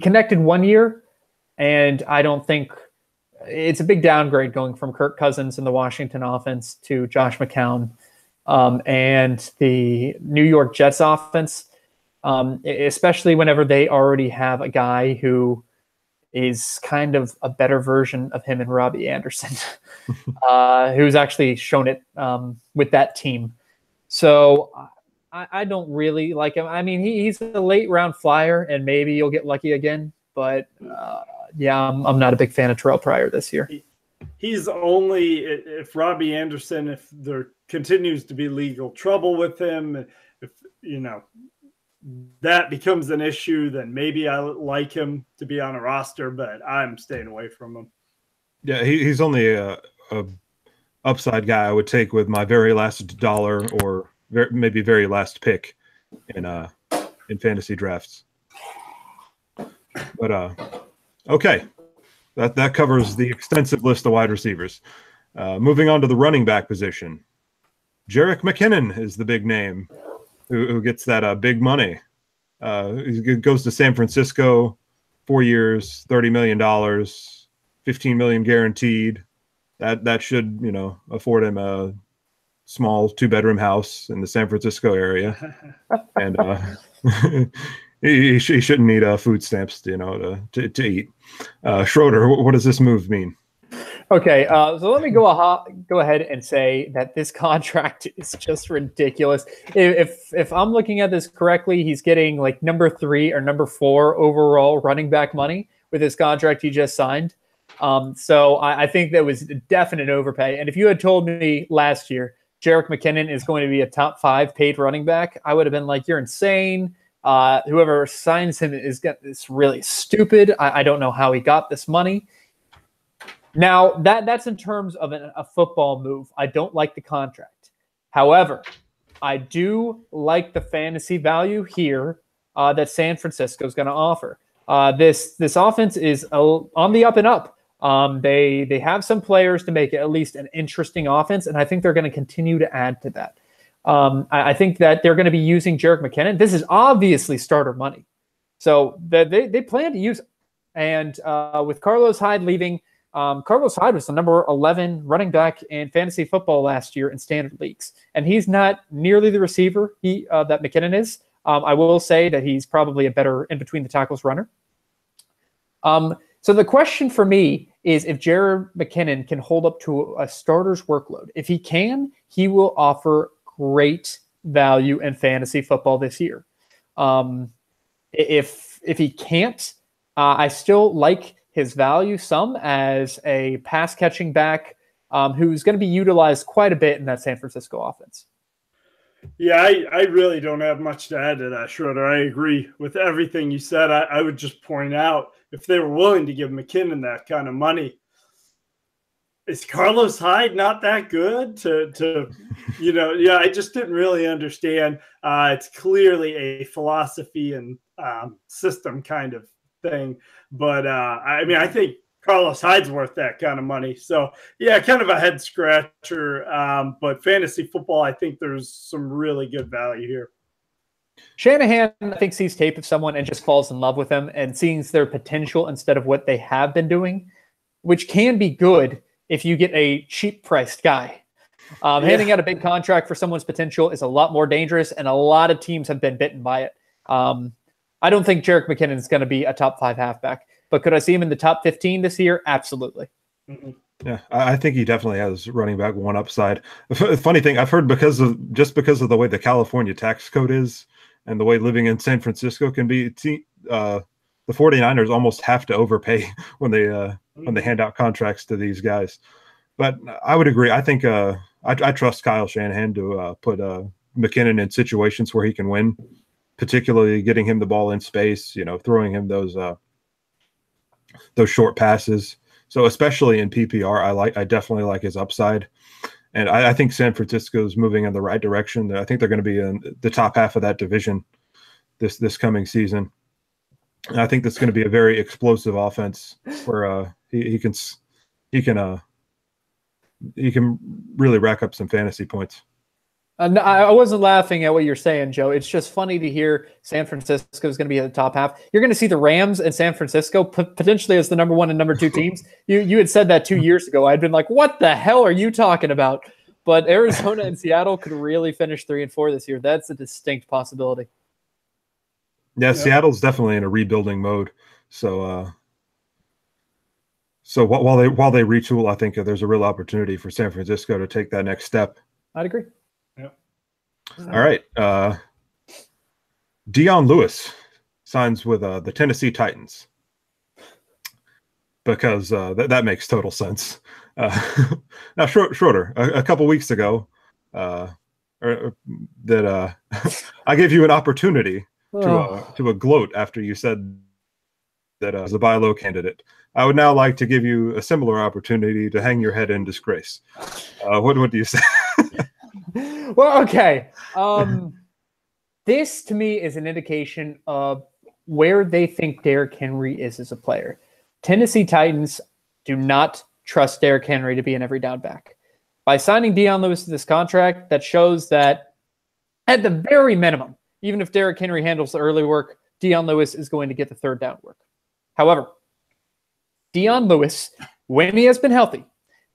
connected 1 year, and I don't think it's a big downgrade going from Kirk Cousins in the Washington offense to Josh McCown and the New York Jets offense, especially whenever they already have a guy who is kind of a better version of him and Robbie Anderson, who's actually shown it with that team. So I don't really like him. I mean, he's a late round flyer, and maybe you'll get lucky again, but I'm not a big fan of Terrell Pryor this year. He's only if Robbie Anderson, if there continues to be legal trouble with him, if that becomes an issue, then maybe I like him to be on a roster, but I'm staying away from him. Yeah, he's only a upside guy I would take with my very last dollar or maybe very last pick in fantasy drafts. But okay, that covers the extensive list of wide receivers. Moving on to the running back position, Jerick McKinnon is the big name who gets that big money. He goes to San Francisco, 4 years, $30 million, $15 million guaranteed. that should, afford him a small 2-bedroom house in the San Francisco area, and he shouldn't need food stamps, to eat. Schroeder, what does this move mean? Okay, so let me go ahead and say that this contract is just ridiculous. If I'm looking at this correctly, he's getting like number 3 or number 4 overall running back money with his contract he just signed. So I think that was a definite overpay. And if you had told me last year Jerick McKinnon is going to be a top 5 paid running back, I would have been like, you're insane. Whoever signs him is really stupid. I don't know how he got this money. Now, that's in terms of a football move. I don't like the contract. However, I do like the fantasy value here that San Francisco is going to offer. This offense is on the up and up. They have some players to make it at least an interesting offense, and I think they're going to continue to add to that. I think that they're going to be using Jerick McKinnon. This is obviously starter money. So they plan to use it. And with Carlos Hyde leaving, Carlos Hyde was the number 11 running back in fantasy football last year in standard leagues, and he's not nearly the receiver that McKinnon is. I will say that he's probably a better in between the tackles runner. So the question for me is if Jerick McKinnon can hold up to a starter's workload. If he can, he will offer great value in fantasy football this year. If he can't, I still like his value some as a pass catching back who's going to be utilized quite a bit in that San Francisco offense. Yeah, I really don't have much to add to that, Schroeder. I agree with everything you said. I would just point out, if they were willing to give McKinnon that kind of money, is Carlos Hyde not that good to I just didn't really understand. It's clearly a philosophy and system kind of thing. But I think Carlos Hyde's worth that kind of money. So yeah, kind of a head scratcher. But fantasy football, I think there's some really good value here. Shanahan, I think, sees tape of someone and just falls in love with them and sees their potential instead of what they have been doing, which can be good if you get a cheap priced guy. Handing out a big contract for someone's potential is a lot more dangerous, and a lot of teams have been bitten by it. I don't think Jerick McKinnon is going to be a top 5 halfback, but could I see him in the top 15 this year? Absolutely. Mm-hmm. Yeah, I think he definitely has running back one upside. Funny thing, I've heard because of the way the California tax code is and the way living in San Francisco can be, the 49ers almost have to overpay when they hand out contracts to these guys. But I would agree. I think I trust Kyle Shanahan to put McKinnon in situations where he can win, particularly getting him the ball in space, throwing him those short passes. So especially in PPR, I definitely like his upside. And I think San Francisco's moving in the right direction. I think they're going to be in the top half of that division this coming season. And I think that's going to be a very explosive offense where he can really rack up some fantasy points. I wasn't laughing at what you're saying, Joe. It's just funny to hear San Francisco is going to be at the top half. You're going to see the Rams and San Francisco potentially as the number 1 and number 2 teams. You had said that 2 years ago. I'd been like, what the hell are you talking about? But Arizona and Seattle could really finish 3 and 4 this year. That's a distinct possibility. Yeah, Seattle's definitely in a rebuilding mode. So while they retool, I think there's a real opportunity for San Francisco to take that next step. I'd agree. All right. Dion Lewis signs with the Tennessee Titans because that makes total sense. Now, Schroeder, a couple weeks ago, I gave you an opportunity to gloat after you said that as a buy low candidate. I would now like to give you a similar opportunity to hang your head in disgrace. What do you say? Well, okay. This to me is an indication of where they think Derrick Henry is as a player. Tennessee Titans do not trust Derrick Henry to be an every down back. By signing Dion Lewis to this contract, that shows that at the very minimum, even if Derrick Henry handles the early work, Dion Lewis is going to get the third down work. However, Dion Lewis, when he has been healthy,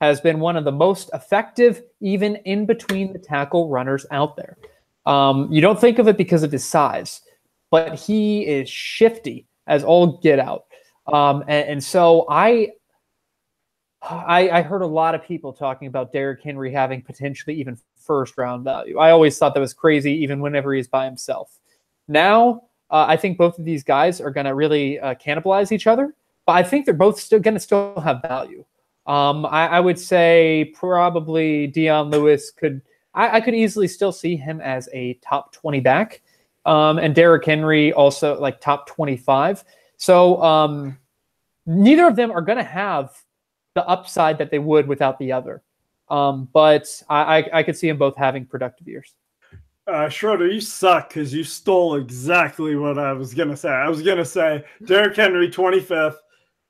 has been one of the most effective, even in between the tackle runners out there. You don't think of it because of his size, but he is shifty as all get out. And so I heard a lot of people talking about Derrick Henry having potentially even first round value. I always thought that was crazy, even whenever he's by himself. Now, I think both of these guys are going to really cannibalize each other, but I think they're both still going to still have value. I would say probably Dion Lewis I could easily still see him as a top 20 back, and Derrick Henry also like top 25. So neither of them are going to have the upside that they would without the other. But I could see them both having productive years. Schroeder, you suck because you stole exactly what I was going to say. I was going to say Derrick Henry 25th,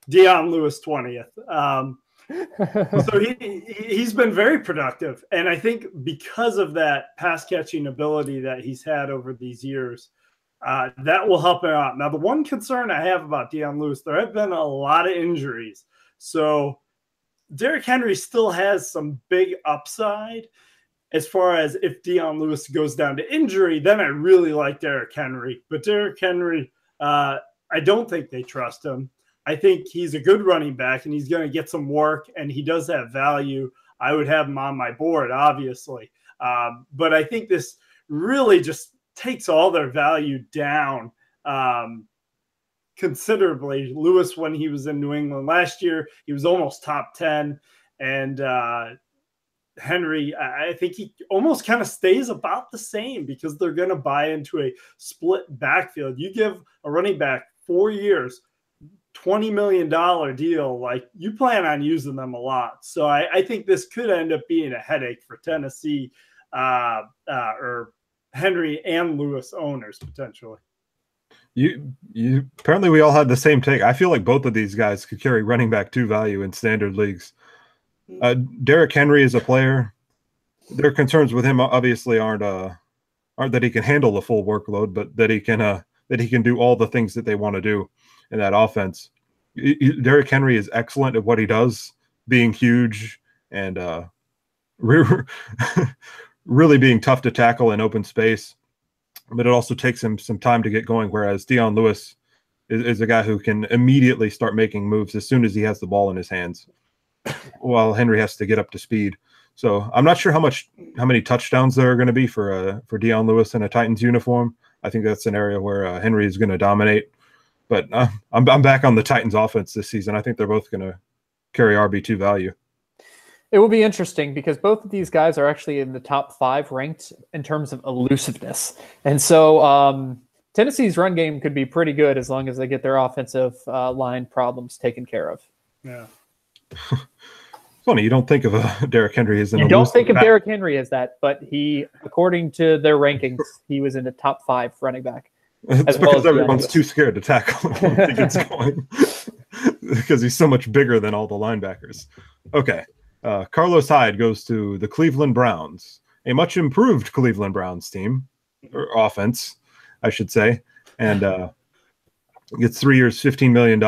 Dion Lewis 20th. So he's been very productive. And I think because of that pass catching ability that he's had over these years, that will help him out. Now, the one concern I have about Dion Lewis, there have been a lot of injuries. So Derrick Henry still has some big upside. As far as if Dion Lewis goes down to injury, then I really like Derrick Henry. But Derrick Henry, I don't think they trust him. I think he's a good running back, and he's going to get some work, and he does have value. I would have him on my board, obviously. But I think this really just takes all their value down considerably. Lewis, when he was in New England last year, he was almost top 10. And Henry, I think he almost kind of stays about the same because they're going to buy into a split backfield. You give a running back 4 years, $20 million deal, like you plan on using them a lot. So I think this could end up being a headache for Tennessee or Henry and Lewis owners potentially. You apparently we all had the same take. I feel like both of these guys could carry running back 2 value in standard leagues. Derrick Henry is a player. Their concerns with him obviously aren't that he can handle the full workload, but that he can do all the things that they want to do in that offense. Derrick Henry is excellent at what he does, being huge and really being tough to tackle in open space. But it also takes him some time to get going, whereas Dion Lewis is a guy who can immediately start making moves as soon as he has the ball in his hands, while Henry has to get up to speed. So I'm not sure how many touchdowns there are going to be for Dion Lewis in a Titans uniform. I think that's an area where Henry is going to dominate. But I'm back on the Titans offense this season. I think they're both going to carry RB2 value. It will be interesting because both of these guys are actually in the top 5 ranked in terms of elusiveness. And so Tennessee's run game could be pretty good as long as they get their offensive line problems taken care of. Yeah. Funny, you don't think of Derrick Henry as an You don't think of Derrick Henry as that, but he, according to their rankings, he was in the top 5 running back. It's because everyone's too scared to tackle him once he gets going because he's so much bigger than all the linebackers. Okay. Carlos Hyde goes to the Cleveland Browns, a much improved Cleveland Browns team, or offense, I should say, and gets 3 years, $15 million.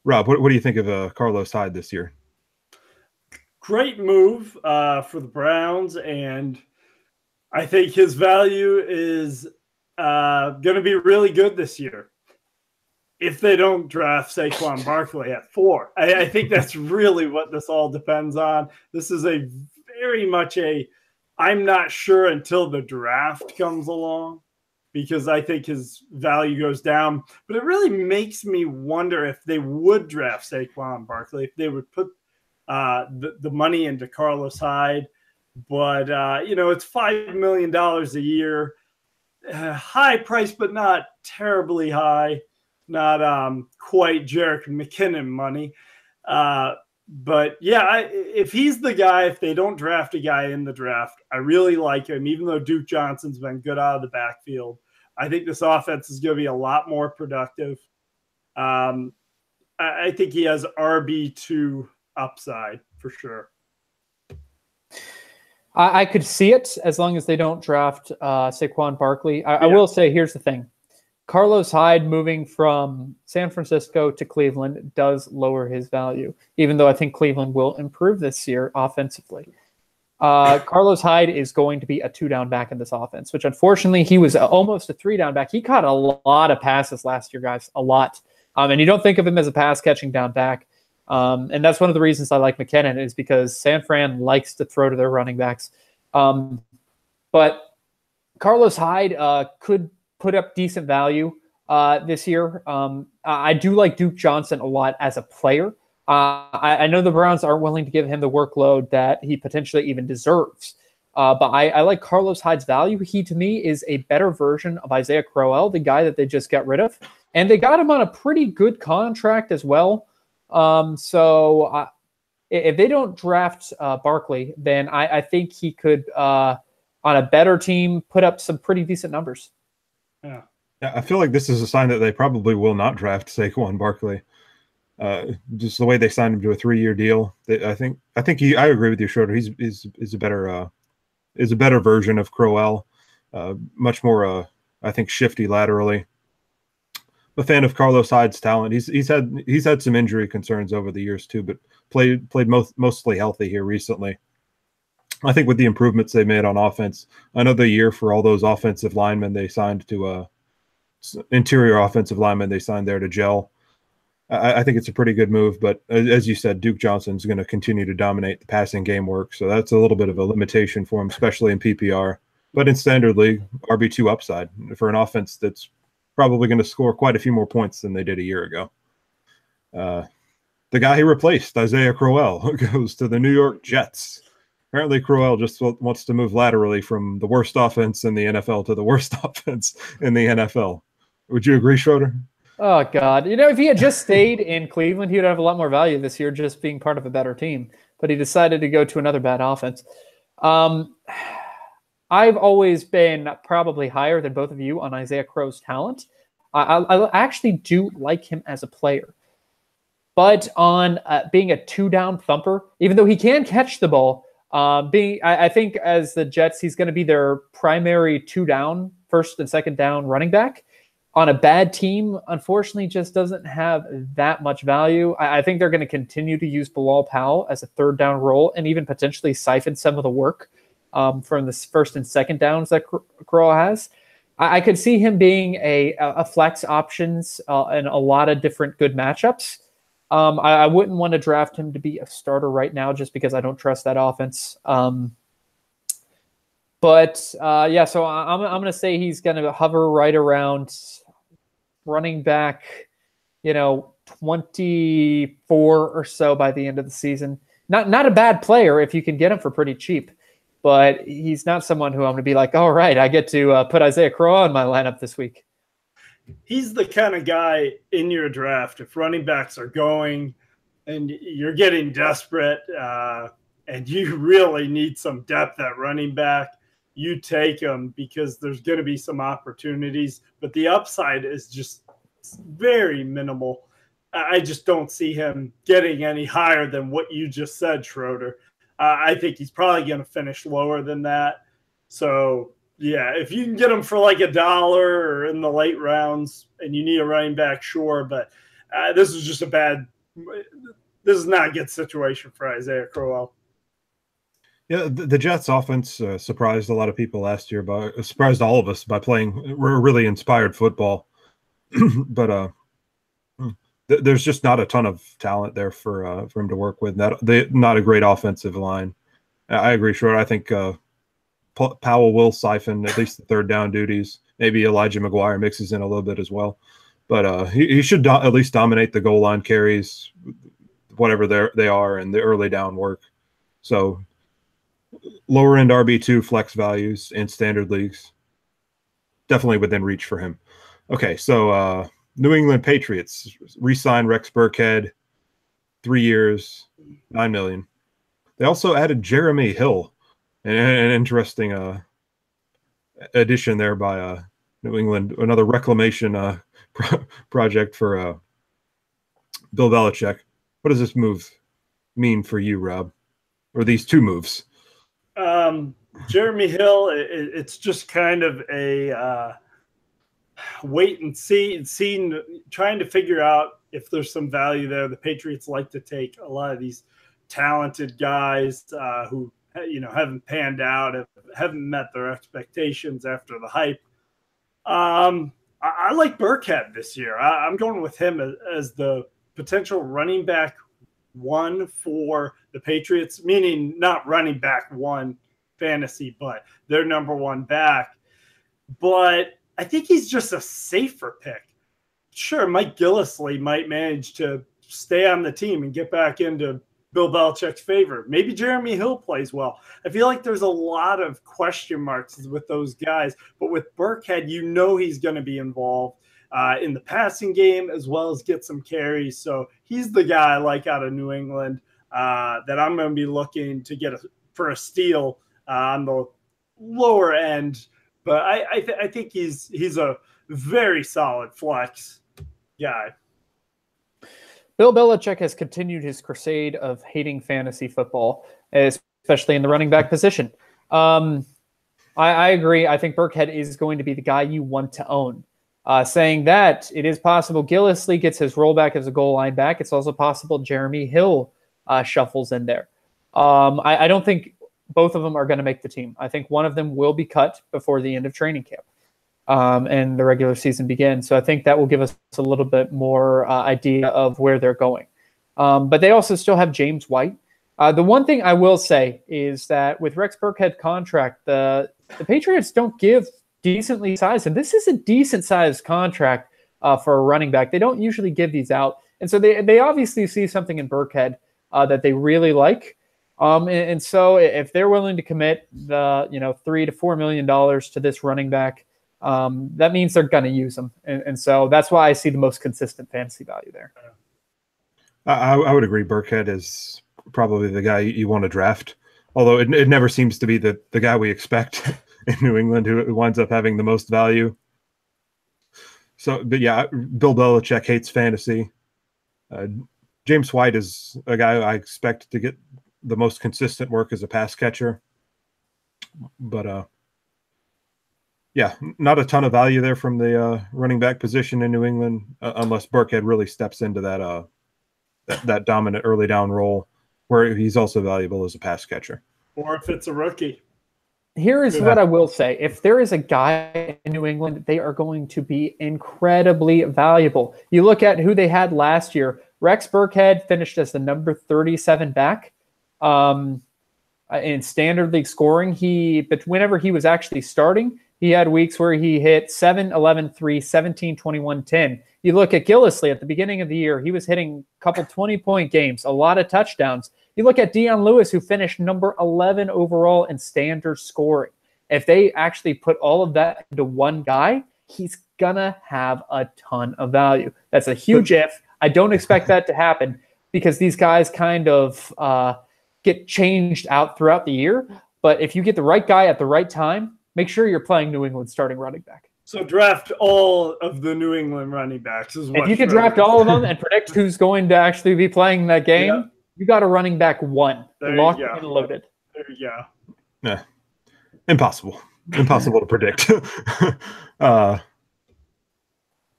Rob, what do you think of Carlos Hyde this year? Great move for the Browns, and I think his value is going to be really good this year. If they don't draft Saquon Barkley at 4, I think that's really what this all depends on. This is a very much I'm not sure until the draft comes along because I think his value goes down. But it really makes me wonder if they would draft Saquon Barkley, if they would put the money into Carlos Hyde. But, it's $5 million a year. High price, but not terribly high. Not quite Jerick McKinnon money. But, yeah, if he's the guy, if they don't draft a guy in the draft, I really like him, even though Duke Johnson's been good out of the backfield. I think this offense is going to be a lot more productive. I think he has RB2 upside for sure. I could see it as long as they don't draft Saquon Barkley. I will say, here's the thing. Carlos Hyde moving from San Francisco to Cleveland does lower his value, even though I think Cleveland will improve this year offensively. Carlos Hyde is going to be a 2-down back in this offense, which unfortunately he was almost a 3-down back. He caught a lot of passes last year, guys, a lot. And you don't think of him as a pass-catching down back. And that's one of the reasons I like McKinnon is because San Fran likes to throw to their running backs. But Carlos Hyde could put up decent value this year. I do like Duke Johnson a lot as a player. I know the Browns aren't willing to give him the workload that he potentially even deserves. But I like Carlos Hyde's value. He, to me, is a better version of Isaiah Crowell, the guy that they just got rid of. And they got him on a pretty good contract as well. So if they don't draft Barkley, then I think he could, on a better team, put up some pretty decent numbers. Yeah, I feel like this is a sign that they probably will not draft Saquon Barkley. Just the way they signed him to a 3-year deal. I think I agree with you, Schroeder. He's a better version of Crowell. Much more, I think, shifty laterally. I'm a fan of Carlos Hyde's talent. He's had some injury concerns over the years too, but played mostly healthy here recently. I think with the improvements they made on offense, another year for all those offensive linemen they signed to interior offensive linemen they signed there to gel. I think it's a pretty good move, but as you said, Duke Johnson's going to continue to dominate the passing game work, so that's a little bit of a limitation for him, especially in PPR. But in standard league, RB2 upside for an offense that's probably going to score quite a few more points than they did a year ago. The guy he replaced, Isaiah Crowell, goes to the New York Jets. Apparently, Crowell just wants to move laterally from the worst offense in the NFL to the worst offense in the NFL. Would you agree, Schroeder? Oh, God. If he had just stayed in Cleveland, he would have a lot more value this year just being part of a better team. But he decided to go to another bad offense. I've always been probably higher than both of you on Isaiah Crowell's talent. I actually do like him as a player. But on being a 2-down thumper, even though he can catch the ball, I think as the Jets, he's going to be their primary 2-down, first and second down running back. On a bad team, unfortunately, just doesn't have that much value. I think they're going to continue to use Bilal Powell as a 3rd-down role and even potentially siphon some of the work from the first and second downs that Crowell has. I could see him being a flex options in a lot of different good matchups. I wouldn't want to draft him to be a starter right now just because I don't trust that offense. But so I'm going to say he's going to hover right around running back, 24 or so by the end of the season. Not a bad player if you can get him for pretty cheap, but he's not someone who I'm going to be like, all right, I get to put Isaiah Crowell in my lineup this week. He's the kind of guy in your draft, if running backs are going and you're getting desperate and you really need some depth at running back, you take him because there's going to be some opportunities, but the upside is just very minimal. I just don't see him getting any higher than what you just said, Schroeder. I think he's probably going to finish lower than that. So, yeah, if you can get him for like $1 or in the late rounds and you need a running back, sure. But this is not a good situation for Isaiah Crowell. Yeah, the Jets offense surprised a lot of people last year, surprised all of us by playing really inspired football. But there's just not a ton of talent there for him to work with. Not a great offensive line. I agree, Short. I think Powell will siphon at least the 3rd down duties. Maybe Elijah McGuire mixes in a little bit as well. But he should at least dominate the goal line carries, whatever they are, and the early down work. So lower end RB2 flex values in standard leagues, definitely within reach for him. Okay, so New England Patriots re-signed Rex Burkhead, 3 years, $9 million. They also added Jeremy Hill, an interesting addition there by New England, another reclamation project for Bill Belichick. What does this move mean for you, Rob, or these 2 moves? Jeremy Hill, it's just kind of a wait and see, trying to figure out if there's some value there. The Patriots like to take a lot of these talented guys who haven't panned out, haven't met their expectations after the hype. I like Burkhead this year. I'm going with him as the potential running back one for the Patriots, meaning not running back one fantasy, but their number one back. But I think he's just a safer pick. Sure, Mike Gillislee might manage to stay on the team and get back into Bill Belichick's favor. Maybe Jeremy Hill plays well. I feel like there's a lot of question marks with those guys, but with Burkhead, he's going to be involved in the passing game as well as get some carries. So he's the guy I like out of New England that I'm going to be looking to get for a steal on the lower end. But I think he's a very solid flex guy. Bill Belichick has continued his crusade of hating fantasy football, especially in the running back position. I agree. I think Burkhead is going to be the guy you want to own. Saying that, it is possible Gillislee gets his rollback as a goal line back. It's also possible Jeremy Hill shuffles in there. I don't think both of them are going to make the team. I think one of them will be cut before the end of training camp and the regular season begins. So I think that will give us a little bit more idea of where they're going. But they also still have James White. The one thing I will say is that with Rex Burkhead contract, the Patriots don't give decently sized, and this is a decent sized contract for a running back. They don't usually give these out. And so they obviously see something in Burkhead that they really like. And so if they're willing to commit the $3 to $4 million to this running back, that means they're going to use them. And so that's why I see the most consistent fantasy value there. I would agree. Burkhead is probably the guy you want to draft, although it never seems to be the guy we expect in New England who winds up having the most value. So, but yeah, Bill Belichick hates fantasy. James White is a guy I expect to get the most consistent work as a pass catcher. But yeah, not a ton of value there from the running back position in New England, unless Burkhead really steps into that dominant early down role where he's also valuable as a pass catcher. Or if it's a rookie. Here is what I will say. If there is a guy in New England, they are going to be incredibly valuable. You look at who they had last year. Rex Burkhead finished as the number 37 back in standard league scoring. But whenever he was actually starting, he had weeks where he hit 7, 11, 3, 17, 21, 10. You look at Gillislee at the beginning of the year, he was hitting a couple 20-point games, a lot of touchdowns. You look at Dion Lewis, who finished number 11 overall in standard scoring. If they actually put all of that into one guy, he's going to have a ton of value. That's a huge if. I don't expect that to happen because these guys kind of get changed out throughout the year. But if you get the right guy at the right time, make sure you're playing New England starting running back. So draft all of the New England running backs. If you can draft all of them and predict who's going to actually be playing that game, you got a running back one. Locked and loaded. There you go. Yeah. Impossible to predict.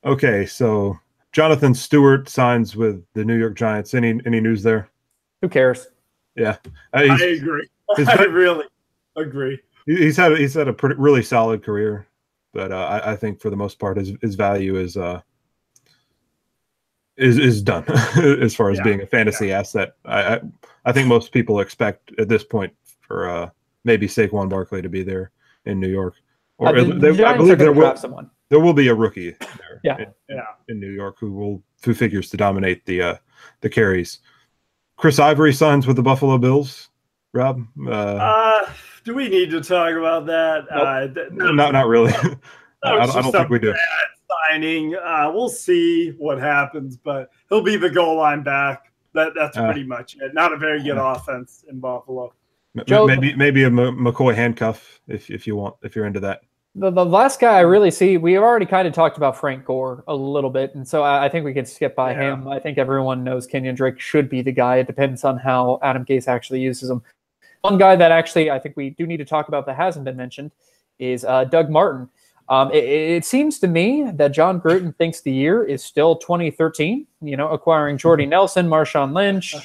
Okay, so Jonathan Stewart signs with the New York Giants. Any news there? Who cares? Yeah. I agree. I really agree. He's had a really solid career, but I think for the most part his value is done as far as being a fantasy asset. I think most people expect at this point for maybe Saquon Barkley to be there in New York, or I believe there will be a rookie there in New York who figures to dominate the carries. Chris Ivory signs with the Buffalo Bills. Rob, do we need to talk about that? Nope. Not really. I don't think we do. Signing. We'll see what happens, but he'll be the goal line back. That's pretty much it. Not a very good offense in Buffalo. Maybe a McCoy handcuff if you're into that. The last guy I really see, we have already kind of talked about Frank Gore a little bit, and so I think we can skip by him. I think everyone knows Kenyon Drake should be the guy. It depends on how Adam Gase actually uses him. One guy that actually I think we do need to talk about that hasn't been mentioned is Doug Martin. It seems to me that John Gruden thinks the year is still 2013, acquiring Jordy Nelson, Marshawn Lynch,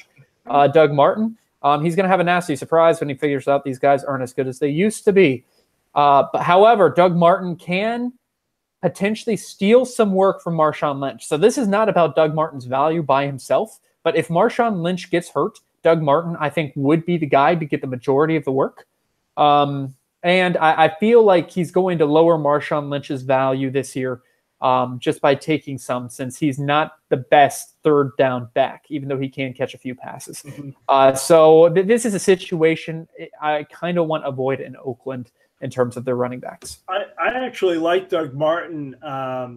Doug Martin. He's going to have a nasty surprise when he figures out these guys aren't as good as they used to be. But however, Doug Martin can potentially steal some work from Marshawn Lynch. So this is not about Doug Martin's value by himself, but if Marshawn Lynch gets hurt, Doug Martin, I think, would be the guy to get the majority of the work. And I feel like he's going to lower Marshawn Lynch's value this year just by taking some, since he's not the best third down back, even though he can catch a few passes. So this is a situation I kind of want to avoid in Oakland in terms of their running backs. I actually like Doug Martin I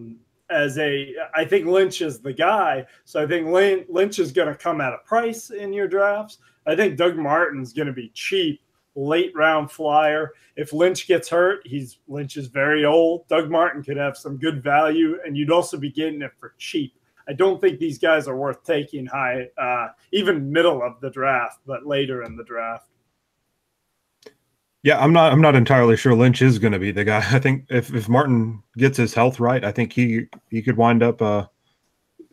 think Lynch is the guy. So I think Lynch is going to come at a price in your drafts. I think Doug Martin's going to be cheap. Late round flyer. If Lynch gets hurt, Lynch is very old. Doug Martin could have some good value, and you'd also be getting it for cheap. I don't think these guys are worth taking high, even middle of the draft, but later in the draft. Yeah, I'm not entirely sure Lynch is going to be the guy. I think if Martin gets his health right, I think he could wind up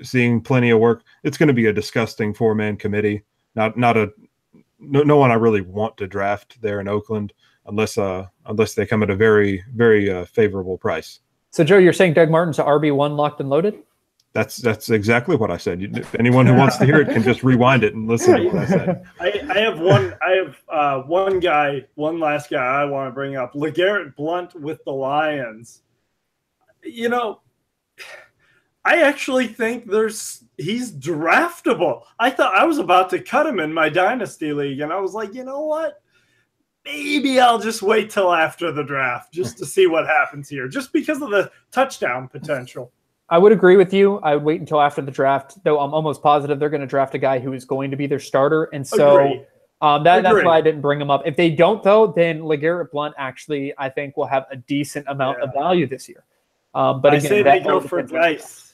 seeing plenty of work. It's going to be a disgusting 4-man committee. No one I really want to draft there in Oakland unless they come at a very, very favorable price. So, Joe, you're saying Doug Martin's RB1 locked and loaded? That's exactly what I said. Anyone who wants to hear it can just rewind it and listen to what I said. I have one last guy I want to bring up. LeGarrette Blount with the Lions. I actually think he's draftable. I thought I was about to cut him in my dynasty league, and I was like, you know what? Maybe I'll just wait till after the draft just to see what happens here, just because of the touchdown potential. I would agree with you. I would wait until after the draft, though I'm almost positive they're going to draft a guy who is going to be their starter. And so that's why I didn't bring him up. If they don't, though, then LeGarrette Blount actually, I think, will have a decent amount of value this year. But I say they go for Geis.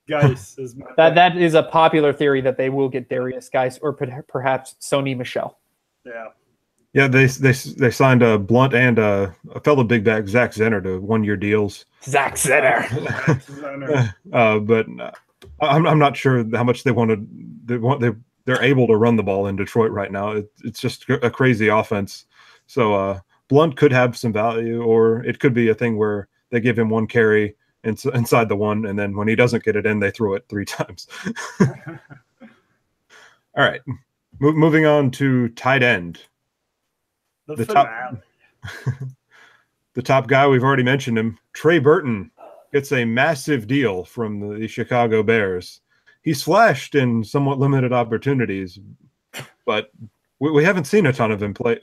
Geis is that is a popular theory that they will get Darius Geis or perhaps Sony Michel. Yeah, they signed a Blount and a fellow big back Zach Zenner to 1-year deals. Zach Zenner. But I'm not sure how much they want to. They're able to run the ball in Detroit right now. It's just a crazy offense. So Blount could have some value, or it could be a thing where they give him 1 carry inside the 1, and then when he doesn't get it in, they throw it 3 times. All right, moving on to tight end. The top guy, we've already mentioned him, Trey Burton, gets a massive deal from the Chicago Bears. He's flashed in somewhat limited opportunities, but we haven't seen a ton of him play.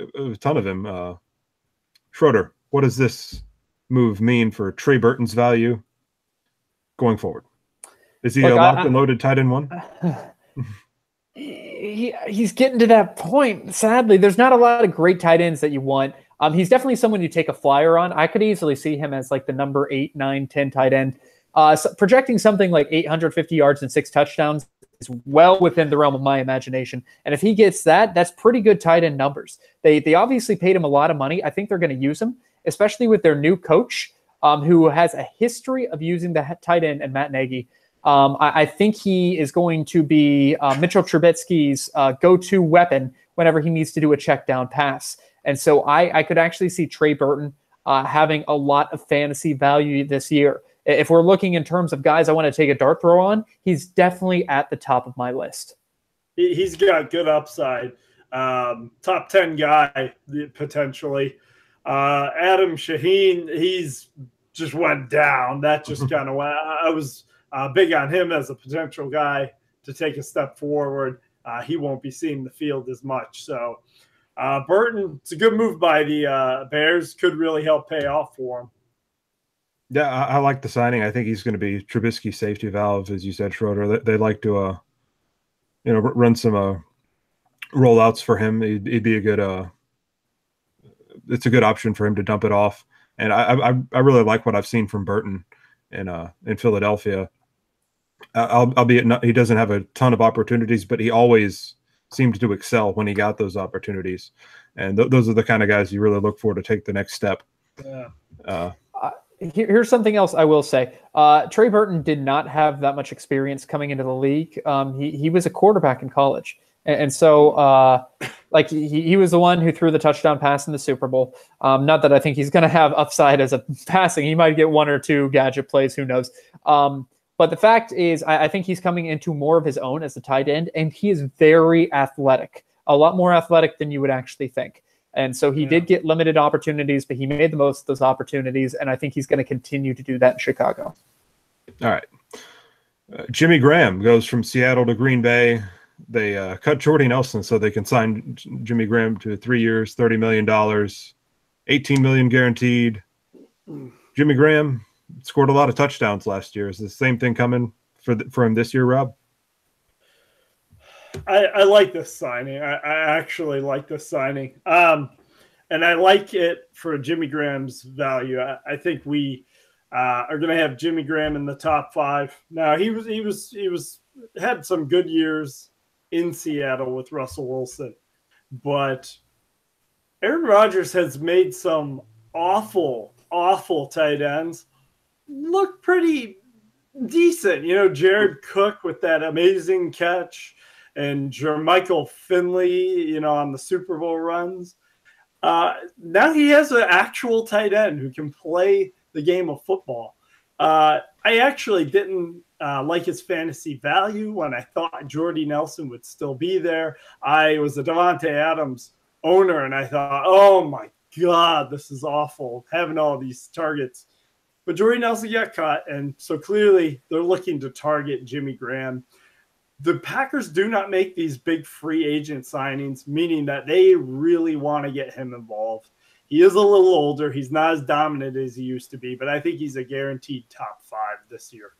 Schroeder, what does this move mean for Trey Burton's value going forward? Is he a locked and loaded tight end 1? He's getting to that point. Sadly, there's not a lot of great tight ends that you want. He's definitely someone you take a flyer on. I could easily see him as like the number 8, 9, 10 tight end. So projecting something like 850 yards and 6 touchdowns is well within the realm of my imagination. And if he gets that, that's pretty good tight end numbers. They obviously paid him a lot of money. I think they're going to use him, especially with their new coach, who has a history of using the tight end, and Matt Nagy. I think he is going to be Mitchell Trubisky's go-to weapon whenever he needs to do a check down pass. And so I could actually see Trey Burton having a lot of fantasy value this year. If we're looking in terms of guys I want to take a dart throw on, he's definitely at the top of my list. He's got good upside. Top 10 guy, potentially. Adam Shaheen, he's just went down. That just kind of went. I was big on him as a potential guy to take a step forward. He won't be seeing the field as much. So Burton, it's a good move by the Bears. Could really help pay off for him. Yeah, I like the signing. I think he's going to be Trubisky's safety valve, as you said, Schroeder. They like to, run some rollouts for him. He'd be a good. It's a good option for him to dump it off, and I really like what I've seen from Burton in Philadelphia. Albeit he doesn't have a ton of opportunities, but he always seemed to excel when he got those opportunities, and those are the kind of guys you really look for to take the next step. Yeah. Here's something else I will say. Trey Burton did not have that much experience coming into the league. He was a quarterback in college. And so, like, he was the one who threw the touchdown pass in the Super Bowl. Not that I think he's going to have upside as a passing. He might get one or two gadget plays. Who knows? But the fact is, I think he's coming into more of his own as a tight end, and he is very athletic, a lot more athletic than you would actually think. And so he did get limited opportunities, but he made the most of those opportunities, and I think he's going to continue to do that in Chicago. All right. Jimmy Graham goes from Seattle to Green Bay. They cut Jordy Nelson so they can sign Jimmy Graham to 3 years, $30 million, $18 million guaranteed. Jimmy Graham scored a lot of touchdowns last year. Is the same thing coming for him this year, Rob? I like this signing. I actually like this signing. And I like it for Jimmy Graham's value. I think we are going to have Jimmy Graham in the top 5. Now he had some good years in Seattle with Russell Wilson, but Aaron Rodgers has made some awful tight ends look pretty decent. You know, Jared Cook with that amazing catch, and Jermichael Finley, you know, on the Super Bowl runs. Now he has an actual tight end who can play the game of football. I actually didn't like his fantasy value when I thought Jordy Nelson would still be there. I was a Davante Adams owner, and I thought, oh my God, this is awful, having all these targets. But Jordy Nelson got cut, and so clearly they're looking to target Jimmy Graham. The Packers do not make these big free agent signings, meaning that they really want to get him involved. He is a little older. He's not as dominant as he used to be, but I think he's a guaranteed top 5 this year.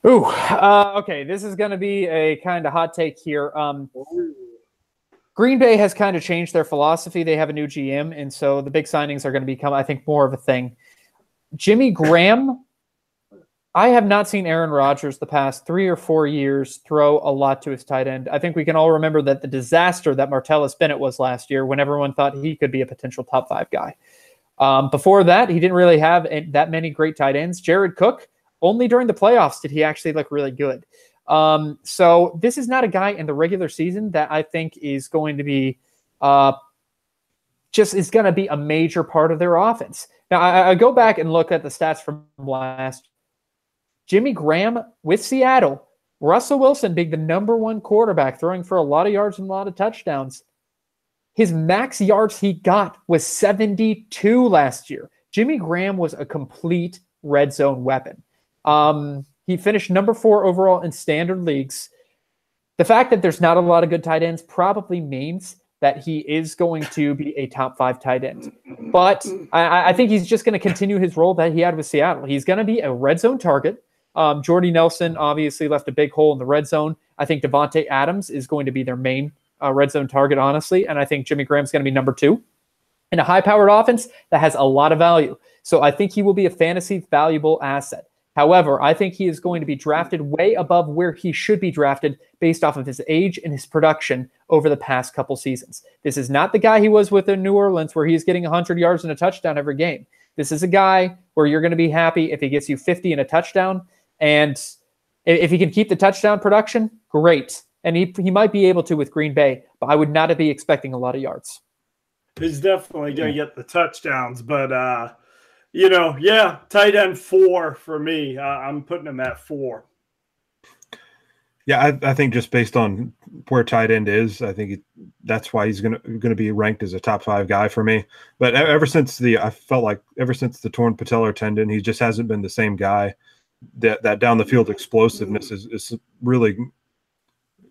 Ooh, okay. This is going to be a kind of hot take here. Green Bay has kind of changed their philosophy. They have a new GM, and so the big signings are going to become, I think, more of a thing. Jimmy Graham, I have not seen Aaron Rodgers the past 3 or 4 years throw a lot to his tight end. I think we can all remember that the disaster that Martellus Bennett was last year when everyone thought he could be a potential top 5 guy. Before that, he didn't really have that many great tight ends. Jared Cook, only during the playoffs did he actually look really good. So this is not a guy in the regular season that I think is going to be is going to be a major part of their offense. Now, I go back and look at the stats from last year. Jimmy Graham with Seattle, Russell Wilson being the number 1 quarterback, throwing for a lot of yards and a lot of touchdowns. His max yards he got was 72 last year. Jimmy Graham was a complete red zone weapon. He finished number 4 overall in standard leagues. The fact that there's not a lot of good tight ends probably means that he is going to be a top 5 tight end. But I think he's just going to continue his role that he had with Seattle. He's going to be a red zone target. Jordy Nelson obviously left a big hole in the red zone. I think Davante Adams is going to be their main red zone target, honestly. And I think Jimmy Graham's going to be number 2 in a high-powered offense that has a lot of value. So I think he will be a fantasy valuable asset. However, I think he is going to be drafted way above where he should be drafted based off of his age and his production over the past couple seasons. This is not the guy he was with in New Orleans where he's getting 100 yards and a touchdown every game. This is a guy where you're going to be happy if he gets you 50 and a touchdown. And if he can keep the touchdown production, great. And he might be able to with Green Bay, but I would not be expecting a lot of yards. He's definitely going to get the touchdowns, but tight end 4 for me. I'm putting him at 4. Yeah, I think just based on where tight end is, I think that's why he's going to be ranked as a top 5 guy for me. But ever since the torn patellar tendon, he just hasn't been the same guy. That down the field explosiveness is really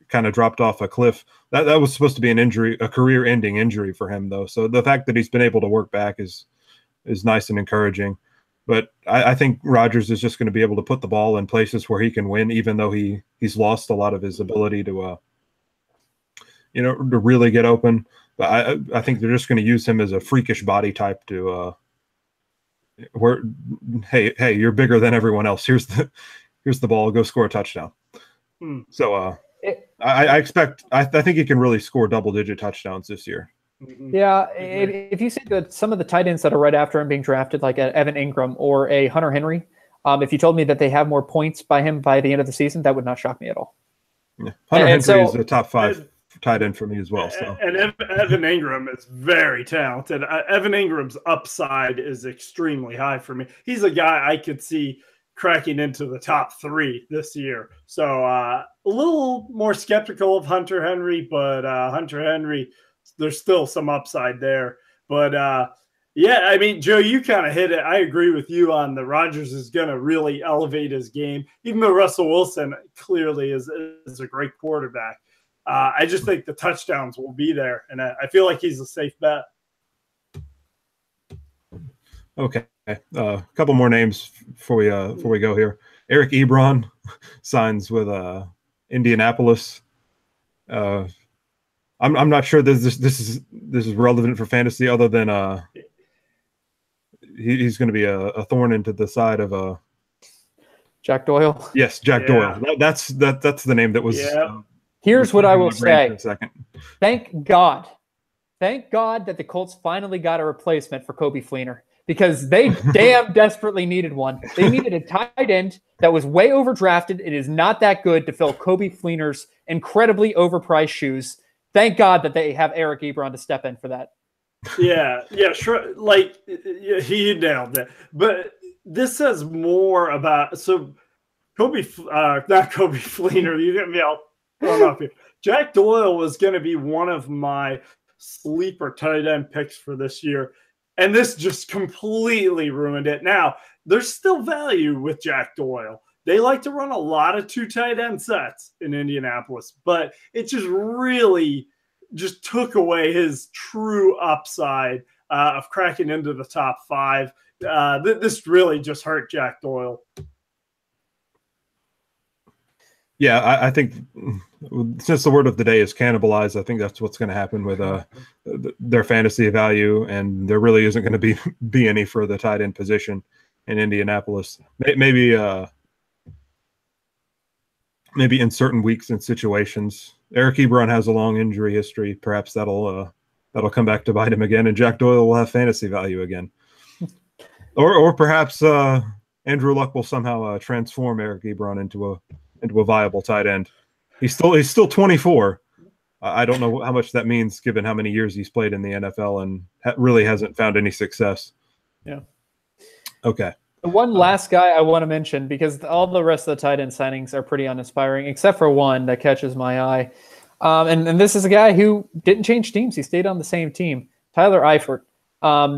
kind of dropped off a cliff. That was supposed to be a career-ending injury for him, though. So the fact that he's been able to work back is nice and encouraging. But I think Rodgers is just going to be able to put the ball in places where he can win, even though he's lost a lot of his ability to really get open. But I think they're just going to use him as a freakish body type to hey, you're bigger than everyone else. Here's the ball. Go score a touchdown. So I think he can really score double-digit touchdowns this year. Yeah, if you see that some of the tight ends that are right after him being drafted, like Evan Ingram or a Hunter Henry, if you told me that they have more points by him by the end of the season, that would not shock me at all. Yeah. Hunter Henry is a top 5 tight end for me as well. So. And Evan Ingram is very talented. Evan Ingram's upside is extremely high for me. He's a guy I could see cracking into the top 3 this year. So a little more skeptical of Hunter Henry, but Hunter Henry, there's still some upside there. But yeah, I mean, Joe, you kind of hit it. I agree with you on the Rodgers is going to really elevate his game, even though Russell Wilson clearly is a great quarterback. I just think the touchdowns will be there, and I feel like he's a safe bet. Okay, a couple more names before we go here. Eric Ebron signs with Indianapolis. I'm not sure this is relevant for fantasy, other than he's going to be a thorn into the side of Jack Doyle. Yes, Jack Doyle. That's the name that was. Yeah. Here's what I will say. Thank God that the Colts finally got a replacement for Coby Fleener, because they damn desperately needed one. They needed a tight end that was way overdrafted. It is not that good to fill Coby Fleener's incredibly overpriced shoes. Thank God that they have Eric Ebron to step in for that. Yeah, sure. Like, he nailed it. But this says more about not Coby Fleener. You get me all thrown off here. Jack Doyle was going to be one of my sleeper tight end picks for this year, and this just completely ruined it. Now, there's still value with Jack Doyle. They like to run a lot of 2 tight end sets in Indianapolis, but it just really just took away his true upside of cracking into the top 5. This really just hurt Jack Doyle. Yeah, I think since the word of the day is cannibalize, I think that's what's going to happen with their fantasy value, and there really isn't going to be any for the tight end position in Indianapolis. Maybe in certain weeks and situations. Eric Ebron has a long injury history. Perhaps that'll come back to bite him again, and Jack Doyle will have fantasy value again. Or perhaps Andrew Luck will somehow transform Eric Ebron into a viable tight end. He's still 24. I don't know how much that means given how many years he's played in the NFL and really hasn't found any success. Yeah. Okay. The one last guy I want to mention, because all the rest of the tight end signings are pretty uninspiring, except for one that catches my eye. And this is a guy who didn't change teams. He stayed on the same team. Tyler Eifert.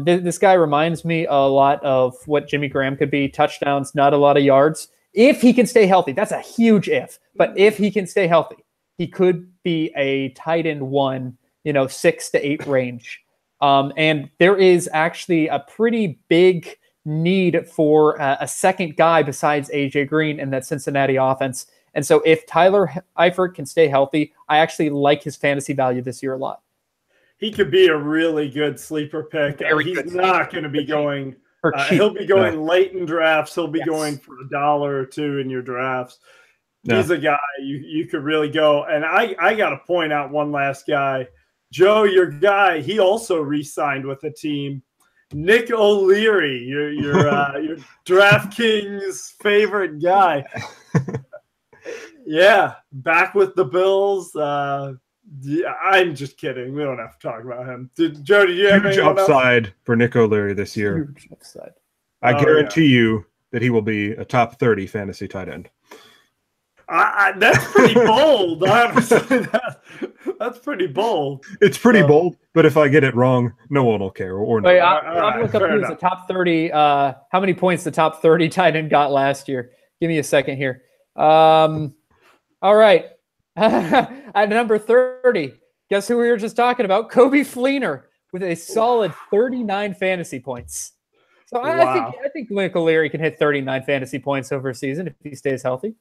This guy reminds me a lot of what Jimmy Graham could be. Touchdowns, not a lot of yards. If he can stay healthy, that's a huge if. But if he can stay healthy, he could be a tight end 1, 6 to 8 range. And there is actually a pretty big need for a second guy besides AJ Green in that Cincinnati offense. And so if Tyler Eifert can stay healthy, I actually like his fantasy value this year a lot. He could be a really good sleeper pick. He's not going to be going. He'll be going late in drafts. He'll be going for $1 or $2 in your drafts. Yeah. He's a guy you could really go. And I got to point out one last guy. Joe, your guy, he also re-signed with a team. Nick O'Leary, your DraftKings favorite guy. Yeah, back with the Bills. Yeah, I'm just kidding. We don't have to talk about him. Joe, did you have huge upside for Nick O'Leary this year? Huge upside. I guarantee you that he will be a top 30 fantasy tight end. That's pretty bold, honestly. That's pretty bold. It's pretty bold, but if I get it wrong, no one will care. Or no. Wait, I'll look up who's the top 30. How many points the top 30 tight end got last year? Give me a second here. All right. At number 30, guess who we were just talking about? Coby Fleener with a solid 39 fantasy points. So I think Nick O'Leary can hit 39 fantasy points over a season if he stays healthy.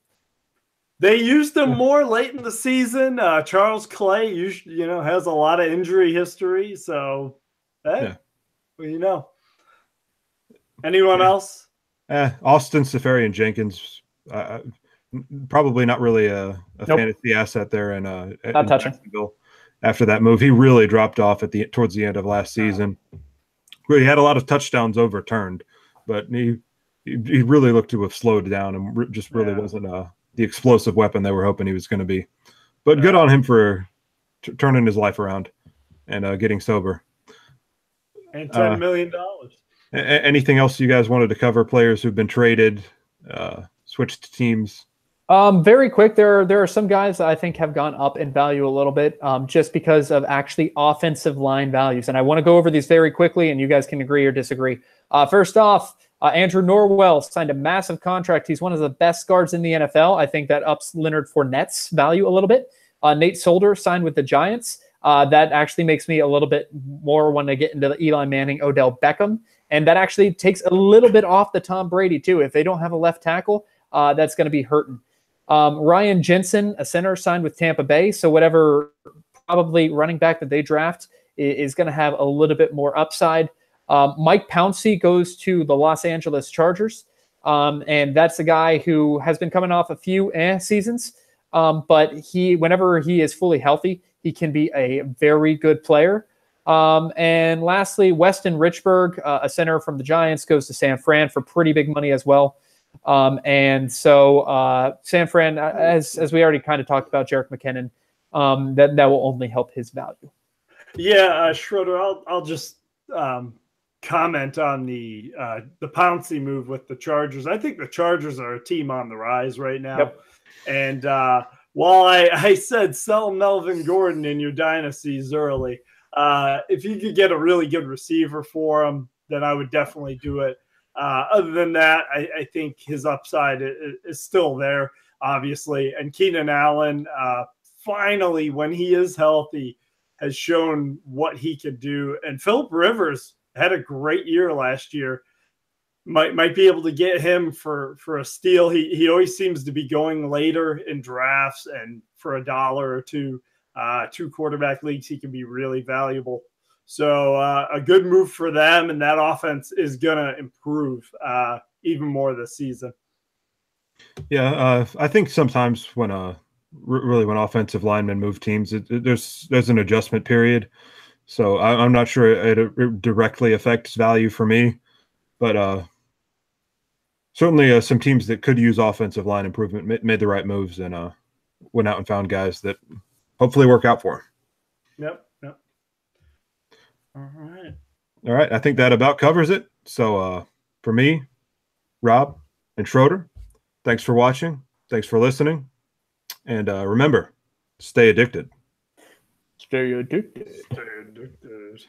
They used him more late in the season. Charles Clay, has a lot of injury history. So, hey, well, Anyone else? Austin Seferian Jenkins. Probably not really a fantasy asset there in not touching. Jacksonville. after that move. He really dropped off towards the end of last season. He had a lot of touchdowns overturned, but he really looked to have slowed down and just really wasn't the explosive weapon they were hoping he was going to be. But good on him for turning his life around and getting sober. And $10 million. Anything else you guys wanted to cover? Players who've been traded, switched teams? Very quick, there are some guys that I think have gone up in value a little bit just because of actually offensive line values. And I want to go over these very quickly, and you guys can agree or disagree. First off, Andrew Norwell signed a massive contract. He's one of the best guards in the NFL. I think that ups Leonard Fournette's value a little bit. Nate Solder signed with the Giants. That actually makes me a little bit more want to get into the Eli Manning, Odell Beckham. And that actually takes a little bit off the Tom Brady, too. If they don't have a left tackle, that's going to be hurting. Ryan Jensen, a center, signed with Tampa Bay. So whatever probably running back that they draft is going to have a little bit more upside. Mike Pouncey goes to the Los Angeles Chargers. And that's a guy who has been coming off a few seasons. But whenever he is fully healthy, he can be a very good player. And lastly, Weston Richburg, a center from the Giants, goes to San Fran for pretty big money as well. And so San Fran, as we already kind of talked about, Jerick McKinnon, that will only help his value. Yeah, Schroeder, I'll just comment on the Pouncey move with the Chargers. I think the Chargers are a team on the rise right now. Yep. And while I said sell Melvin Gordon in your dynasties early, if you could get a really good receiver for him, then I would definitely do it. Other than that, I think his upside is still there, obviously. And Keenan Allen, finally, when he is healthy, has shown what he could do. And Phillip Rivers had a great year last year. Might be able to get him for a steal. He always seems to be going later in drafts, and for $1 or $2, 2 quarterback leagues, he can be really valuable. So a good move for them, and that offense is going to improve even more this season. Yeah, I think sometimes when when offensive linemen move teams, there's an adjustment period. So I'm not sure it directly affects value for me, but certainly some teams that could use offensive line improvement made the right moves and went out and found guys that hopefully work out for them. Yep. All right. I think that about covers it. So for me, Rob, and Schroeder, thanks for watching. Thanks for listening. And remember, stay addicted. Stay addicted. Stay addicted.